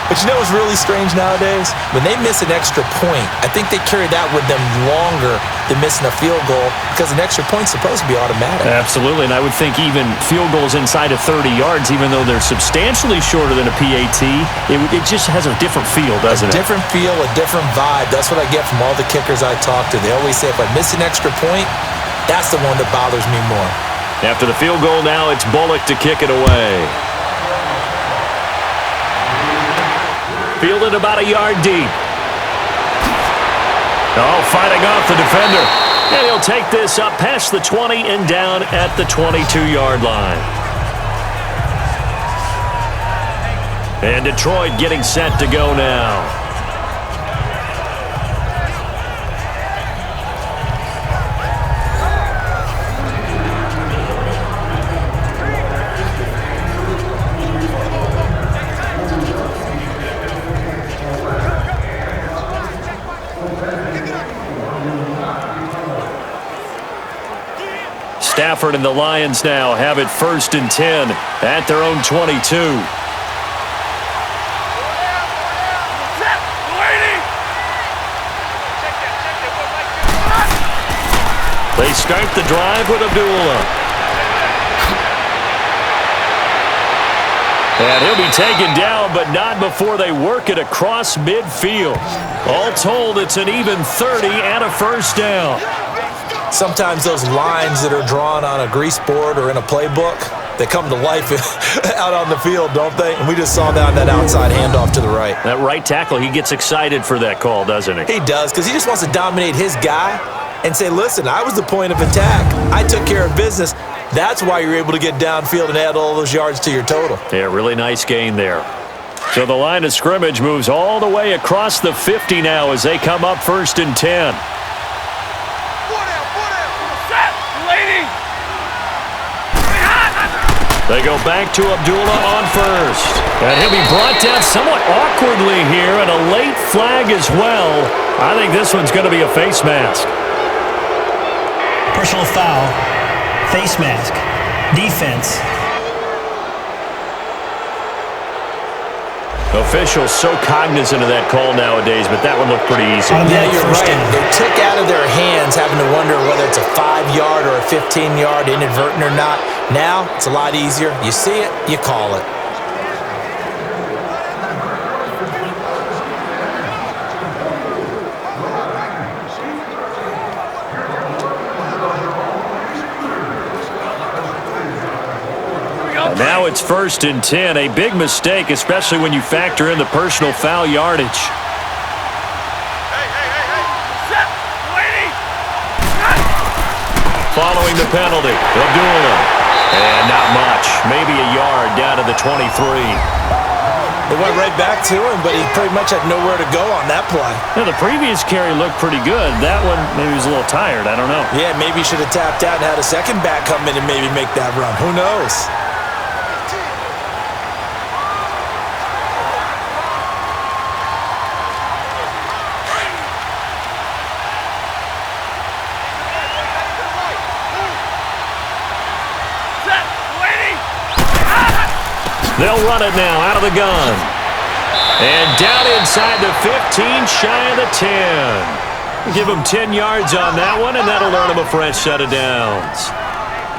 But you know what's really strange nowadays? When they miss an extra point, I think they carry that with them longer than missing a field goal because an extra point's supposed to be automatic. Absolutely, and I would think even field goals inside of 30 yards, even though they're substantially shorter than a PAT, it just has a different feel, doesn't it? A different feel, a different vibe. That's what I get from all the kickers I talk to. They always say if I miss an extra point, that's the one that bothers me more. After the field goal now, it's Bullock to kick it away. Fielded about a yard deep. Oh, fighting off the defender. And he'll take this up past the 20 and down at the 22-yard line. And Detroit getting set to go now. Stafford and the Lions now have it 1st and 10 at their own 22. They start the drive with Abdullah. And he'll be taken down, but not before they work it across midfield. All told, it's an even 30 and a 1st down. Sometimes those lines that are drawn on a grease board or in a playbook, they come to life out on the field, don't they? And we just saw that on that outside handoff to the right. That right tackle, he gets excited for that call, doesn't he? He does, because he just wants to dominate his guy and say, listen, I was the point of attack. I took care of business. That's why you're able to get downfield and add all those yards to your total. Yeah, really nice gain there. So the line of scrimmage moves all the way across the 50 now as they come up 1st and 10. They go back to Abdullah on 1st. And he'll be brought down somewhat awkwardly here, and a late flag as well. I think this one's going to be a face mask. Personal foul. Face mask. Defense. Officials so cognizant of that call nowadays, but that one looked pretty easy. Yeah, you're right. They took out of their hands having to wonder whether it's a 5-yard or a 15-yard inadvertent or not. Now, it's a lot easier. You see it, you call it. Now it's 1st and 10. A big mistake, especially when you factor in the personal foul yardage. Following the penalty, Abdullah. And not much. Maybe a yard down to the 23. It went right back to him, but he pretty much had nowhere to go on that play. Now, the previous carry looked pretty good. That one, maybe he was a little tired. I don't know. Yeah, maybe he should have tapped out and had a second back come in and maybe make that run. Who knows? They'll run it now out of the gun. And down inside the 15, shy of the 10. Give them 10 yards on that one, and that'll earn them a fresh set of downs.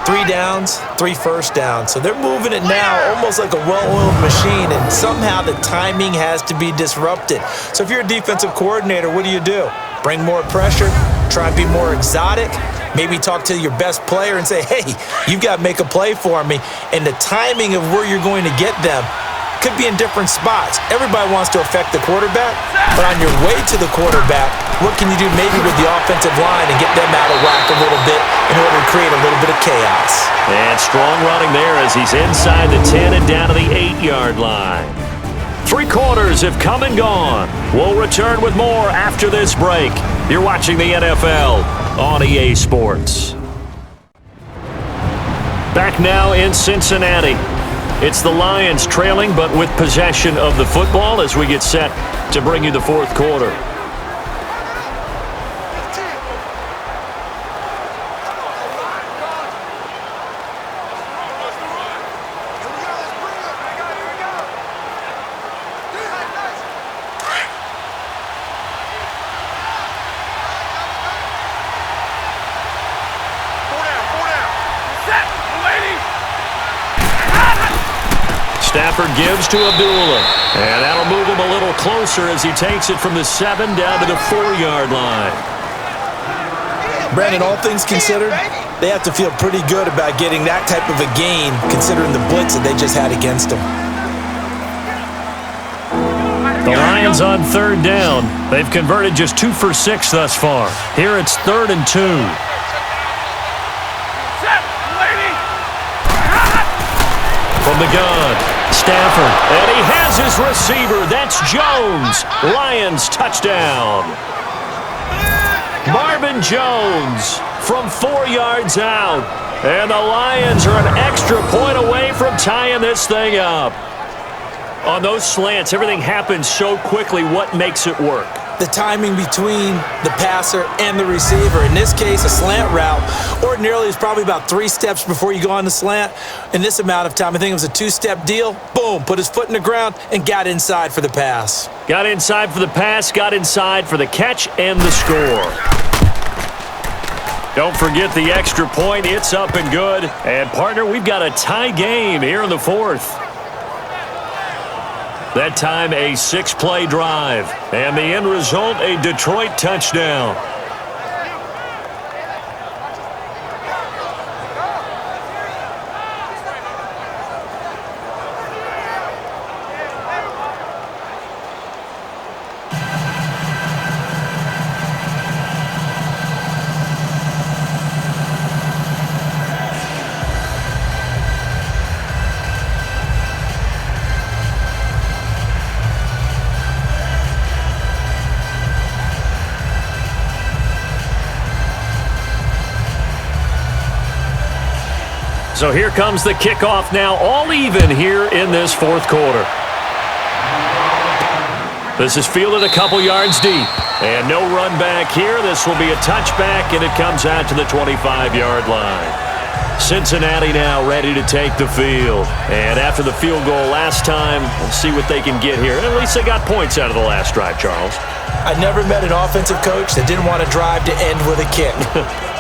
3 downs, 3 first downs. So they're moving it now almost like a well-oiled machine, and somehow the timing has to be disrupted. So if you're a defensive coordinator, what do? Bring more pressure, try and be more exotic. Maybe talk to your best player and say, hey, you've got to make a play for me. And the timing of where you're going to get them could be in different spots. Everybody wants to affect the quarterback, but on your way to the quarterback, what can you do maybe with the offensive line and get them out of whack a little bit in order to create a little bit of chaos? And strong running there as he's inside the 10 and down to the 8-yard line. 3 quarters have come and gone. We'll return with more after this break. You're watching the NFL on EA Sports. Back now in Cincinnati. It's the Lions trailing, but with possession of the football as we get set to bring you the fourth quarter. Stafford gives to Abdullah, and that'll move him a little closer as he takes it from the 7 down to the 4-yard line. Brandon, all things considered, they have to feel pretty good about getting that type of a gain considering the blitz that they just had against them. The Lions on 3rd down. They've converted just 2 for 6 thus far. Here it's 3rd and 2. From the gun, Stafford, and he has his receiver. That's Jones. Lions touchdown. Marvin Jones from 4 yards out. And the Lions are an extra point away from tying this thing up. On those slants, everything happens so quickly. What makes it work? The timing between the passer and the receiver. In this case, a slant route ordinarily is probably about 3 steps before you go on the slant. In this amount of time, I think it was a 2-step deal. Boom, put his foot in the ground and got inside for the pass. Got inside for the pass, got inside for the catch and the score. Don't forget the extra point. It's up and good. And, partner, we've got a tie game here in the 4th. That time a 6-play drive. And the end result, a Detroit touchdown. So here comes the kickoff now, all even here in this 4th quarter. This is fielded a couple yards deep. And no run back here. This will be a touchback, and it comes out to the 25-yard line. Cincinnati now ready to take the field. And after the field goal last time, we'll see what they can get here. At least they got points out of the last drive, Charles. I never met an offensive coach that didn't want to drive to end with a kick.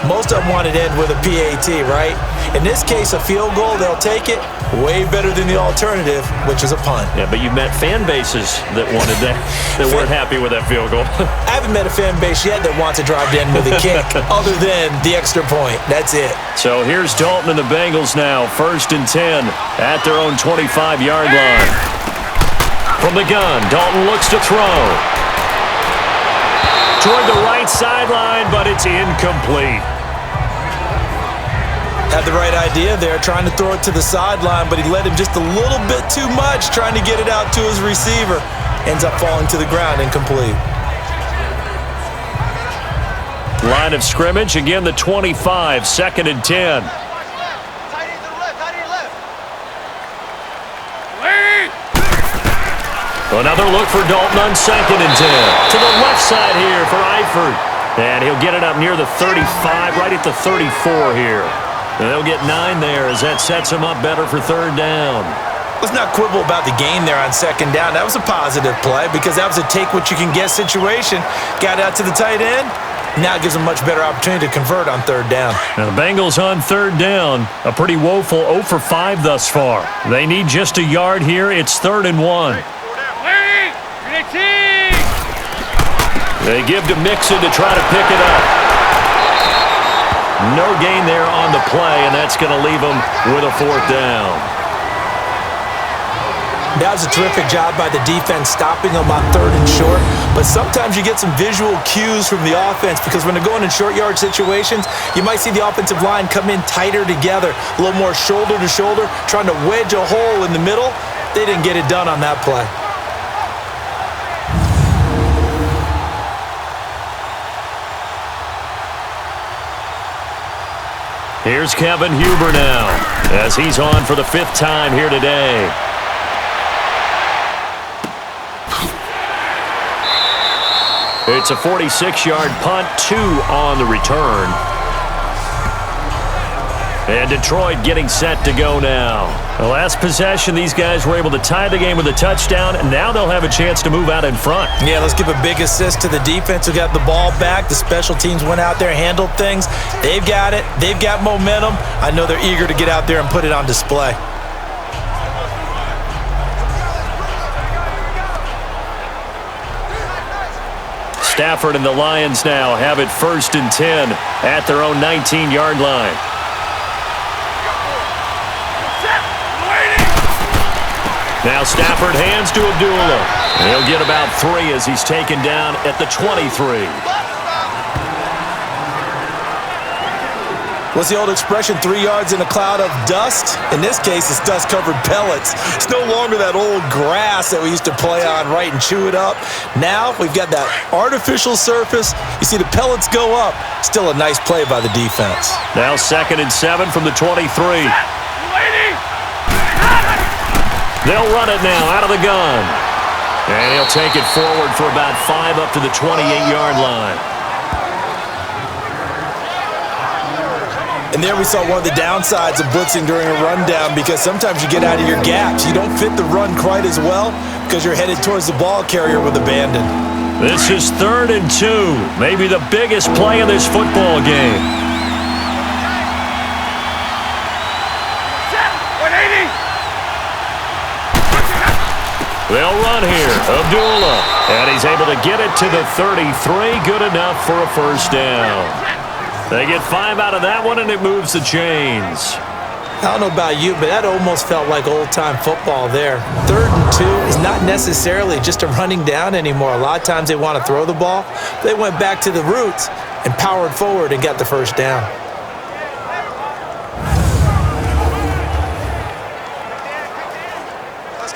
Most of them wanted to end with a PAT, right? In this case, a field goal, they'll take it. Way better than the alternative, which is a punt. Yeah, but you've met fan bases that wanted that, that weren't happy with that field goal. I haven't met a fan base yet that wants to drive to end with a kick, other than the extra point. That's it. So here's Dalton and the Bengals now, 1st and 10 at their own 25-yard line. From the gun, Dalton looks to throw. Toward the right sideline, but it's incomplete. Had the right idea there, trying to throw it to the sideline, but he led him just a little bit too much, trying to get it out to his receiver. Ends up falling to the ground, incomplete. Line of scrimmage, again the 25, 2nd and 10. Another look for Dalton on 2nd and 10. To the left side here for Eifert. And he'll get it up near the 35, right at the 34 here. And they'll get 9 there as that sets him up better for 3rd down. Let's not quibble about the gain there on 2nd down. That was a positive play because that was a take-what-you-can-get situation. Got out to the tight end. Now it gives them a much better opportunity to convert on 3rd down. Now the Bengals on 3rd down. A pretty woeful 0 for 5 thus far. They need just a yard here. It's 3rd and 1. They give to Mixon to try to pick it up. No gain there on the play, and that's going to leave them with a 4th down. That was a terrific job by the defense stopping them on 3rd and short. But sometimes you get some visual cues from the offense because when they're going in short yard situations, you might see the offensive line come in tighter together, a little more shoulder to shoulder, trying to wedge a hole in the middle. They didn't get it done on that play. Here's Kevin Huber now as he's on for the 5th time here today. It's a 46-yard punt, 2 on the return. And Detroit getting set to go now. The last possession, these guys were able to tie the game with a touchdown, and now they'll have a chance to move out in front. Yeah, let's give a big assist to the defense who got the ball back. The special teams went out there, handled things. They've got it. They've got momentum. I know they're eager to get out there and put it on display. Stafford and the Lions now have it 1st and 10 at their own 19-yard line. Now Stafford hands to Abdullah. He'll get about 3 as he's taken down at the 23. What's the old expression, 3 yards in a cloud of dust? In this case, it's dust-covered pellets. It's no longer that old grass that we used to play on, right, and chew it up. Now we've got that artificial surface. You see the pellets go up. Still a nice play by the defense. Now 2nd and 7 from the 23. They'll run it now out of the gun. And he'll take it forward for about 5 up to the 28-yard line. And there we saw one of the downsides of blitzing during a rundown because sometimes you get out of your gaps. You don't fit the run quite as well because you're headed towards the ball carrier with abandon. This is 3rd and 2, maybe the biggest play of this football game. They'll run here. Abdullah. And he's able to get it to the 33. Good enough for a 1st down. They get 5 out of that one, and it moves the chains. I don't know about you, but that almost felt like old-time football there. 3rd and 2 is not necessarily just a running down anymore. A lot of times they want to throw the ball. They went back to the roots and powered forward and got the 1st down.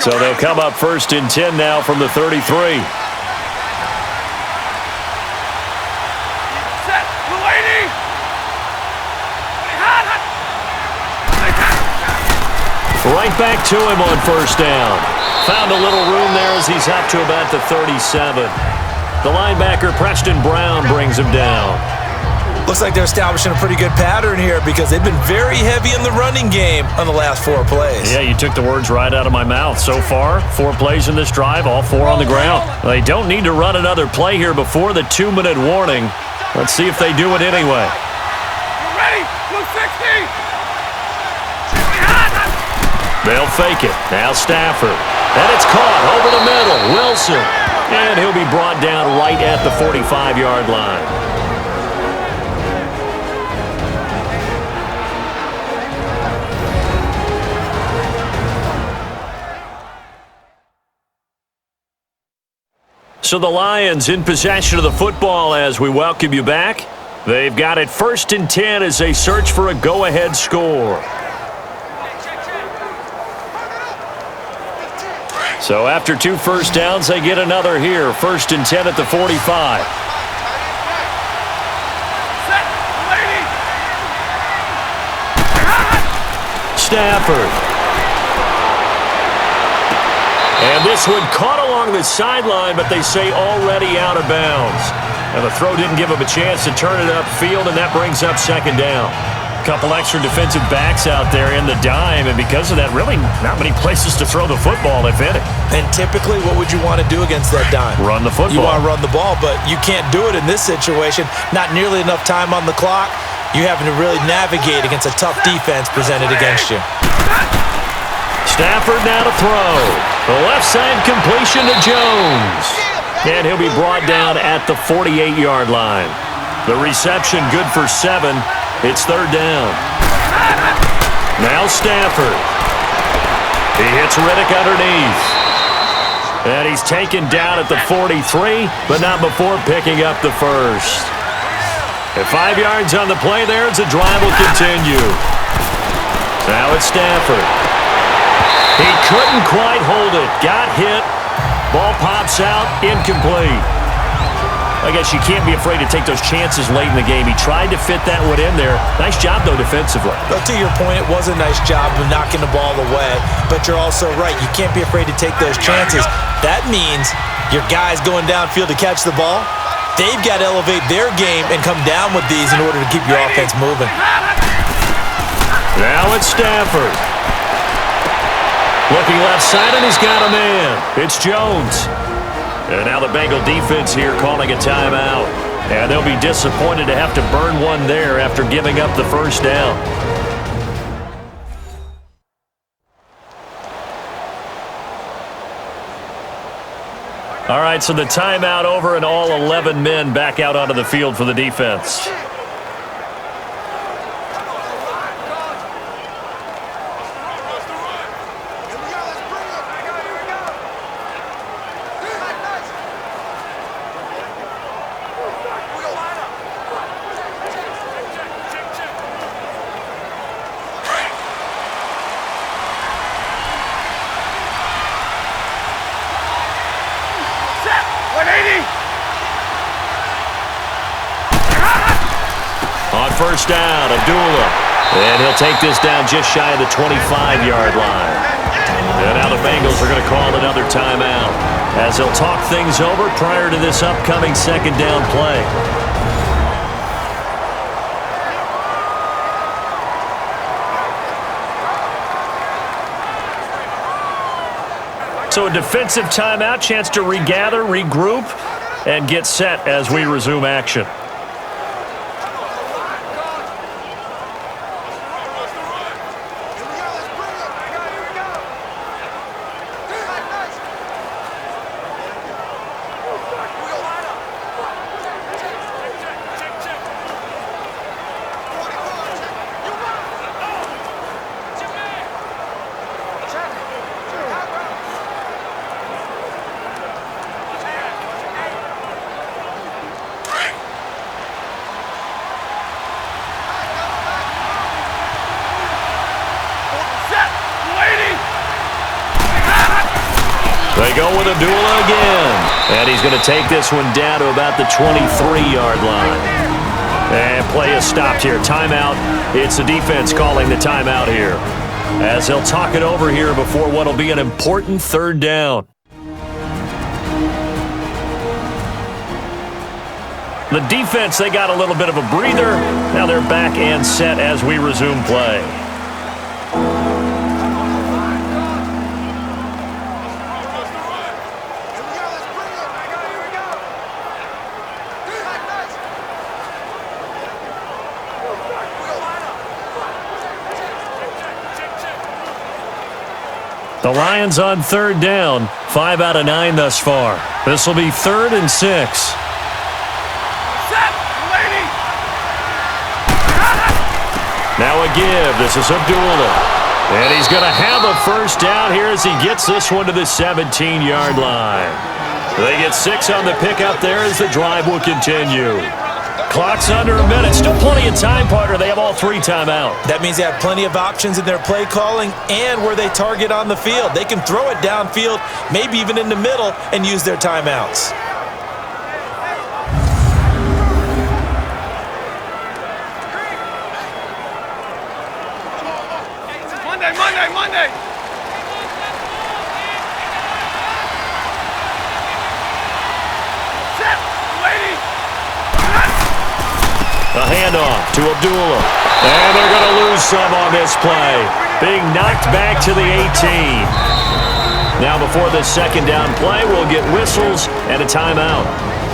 So they'll come up 1st and 10 now from the 33. Right back to him on 1st down. Found a little room there as he's up to about the 37. The linebacker, Preston Brown, brings him down. Looks like they're establishing a pretty good pattern here because they've been very heavy in the running game on the last 4 plays. Yeah, you took the words right out of my mouth. So far, 4 plays in this drive, all 4 on the ground. They don't need to run another play here before the 2-minute warning. Let's see if they do it anyway. Ready, 260. They'll fake it. Now Stafford. And it's caught over the middle. Wilson. And he'll be brought down right at the 45-yard line. So the Lions in possession of the football as we welcome you back. They've got it 1st and 10 as they search for a go-ahead score. So after 2 1st downs, they get another here. 1st and 10 at the 45. Stafford. And this one caught along the sideline, but they say already out of bounds. And the throw didn't give him a chance to turn it upfield, and that brings up 2nd down. A couple extra defensive backs out there in the dime, and because of that, really not many places to throw the football, if any. And typically, what would you want to do against that dime? Run the football. You want to run the ball, but you can't do it in this situation. Not nearly enough time on the clock. You're having to really navigate against a tough defense presented against you. Stafford now to throw. The left side completion to Jones. And he'll be brought down at the 48-yard line. The reception good for 7. It's third down. Now Stafford. He hits Riddick underneath. And he's taken down at the 43, but not before picking up the first. At 5 yards on the play there as the drive will continue. Now it's Stafford. He couldn't quite hold it. Got hit. Ball pops out. Incomplete. I guess you can't be afraid to take those chances late in the game. He tried to fit that one in there. Nice job, though, defensively. But to your point, it was a nice job of knocking the ball away. But you're also right. You can't be afraid to take those chances. That means your guys going downfield to catch the ball, they've got to elevate their game and come down with these in order to keep your offense moving. Now it's Stafford. Looking left side, and he's got a man. It's Jones. And now the Bengal defense here calling a timeout. And they'll be disappointed to have to burn one there after giving up the first down. All right, so the timeout over and all 11 men back out onto the field for the defense. First down, Abdullah. And he'll take this down just shy of the 25-yard line. And now the Bengals are going to call another timeout as they'll talk things over prior to this upcoming second down play. So a defensive timeout, chance to regather, regroup, and get set as we resume action. They go with Abdullah again. And he's going to take this one down to about the 23-yard line. And play is stopped here. Timeout. It's the defense calling the timeout here, as they'll talk it over here before what will be an important third down. The defense, they got a little bit of a breather. Now they're back and set as we resume play. The Lions on third down, 5 out of 9 thus far. This will be 3rd and 6. Now a give. This is Abdullah. And he's going to have a first down here as he gets this one to the 17-yard line. They get 6 on the pickup there as the drive will continue. Clock's under a minute. Still plenty of time, partner. They have all 3 timeout. That means they have plenty of options in their play calling and where they target on the field. They can throw it downfield, maybe even in the middle, and use their timeouts. Monday. Set, lady. A handoff to Abdullah. And they're going to lose some on this play. Being knocked back to the 18. Now before this second down play, we'll get whistles and a timeout,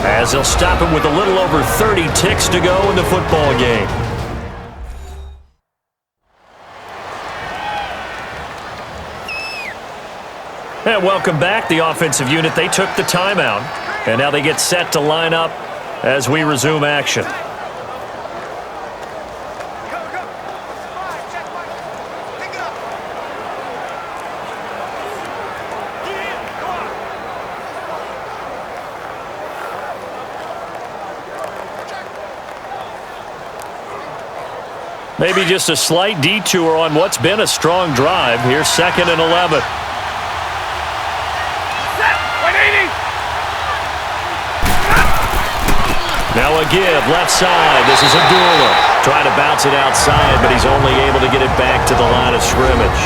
as they'll stop him with a little over 30 ticks to go in the football game. And welcome back. The offensive unit, they took the timeout. And now they get set to line up as we resume action. Maybe just a slight detour on what's been a strong drive. Here's 2nd and 11. Set. 180. Now a give, left side. This is Abdullah. Trying to bounce it outside, but he's only able to get it back to the line of scrimmage.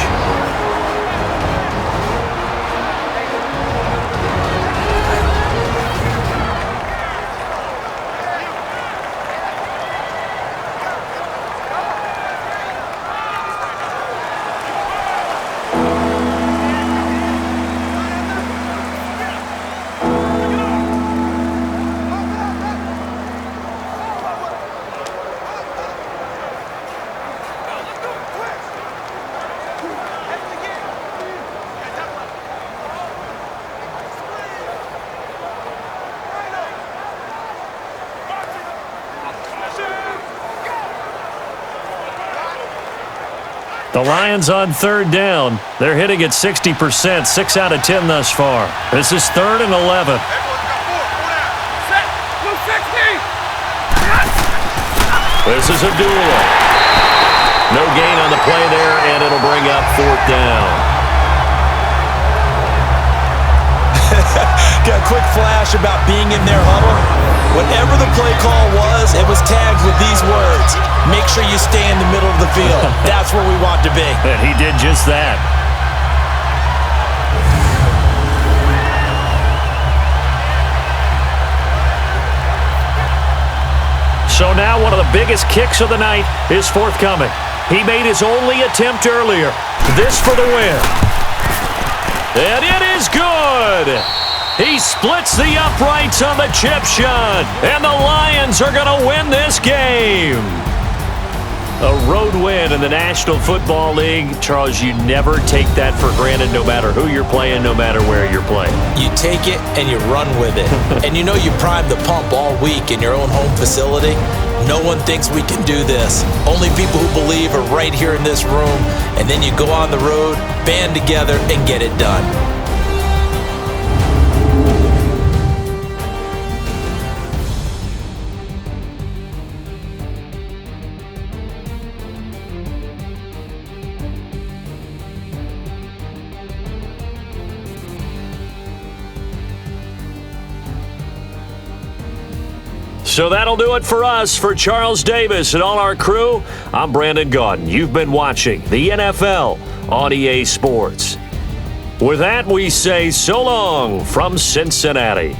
The Lions on 3rd down. They're hitting at 60%, 6 out of 10 thus far. This is 3rd and 11. Set. 260. This is Abdullah. No gain on the play there, and it'll bring up 4th down. Got a quick flash about being in their huddle. Whatever the play call was, it was tagged with these words: make sure you stay in the middle of the field. That's where we want to be. And he did just that. So now one of the biggest kicks of the night is forthcoming. He made his only attempt earlier. This for the win. And it is good. He splits the uprights on the chip shot. And the Lions are going to win this game. A road win in the National Football League. Charles, you never take that for granted no matter who you're playing, no matter where you're playing. You take it and you run with it. And you know you primed the pump all week in your own home facility. No one thinks we can do this. Only people who believe are right here in this room. And then you go on the road, band together, and get it done. So that'll do it for us. For Charles Davis and all our crew, I'm Brandon Gaudin. You've been watching the NFL on EA Sports. With that, we say so long from Cincinnati.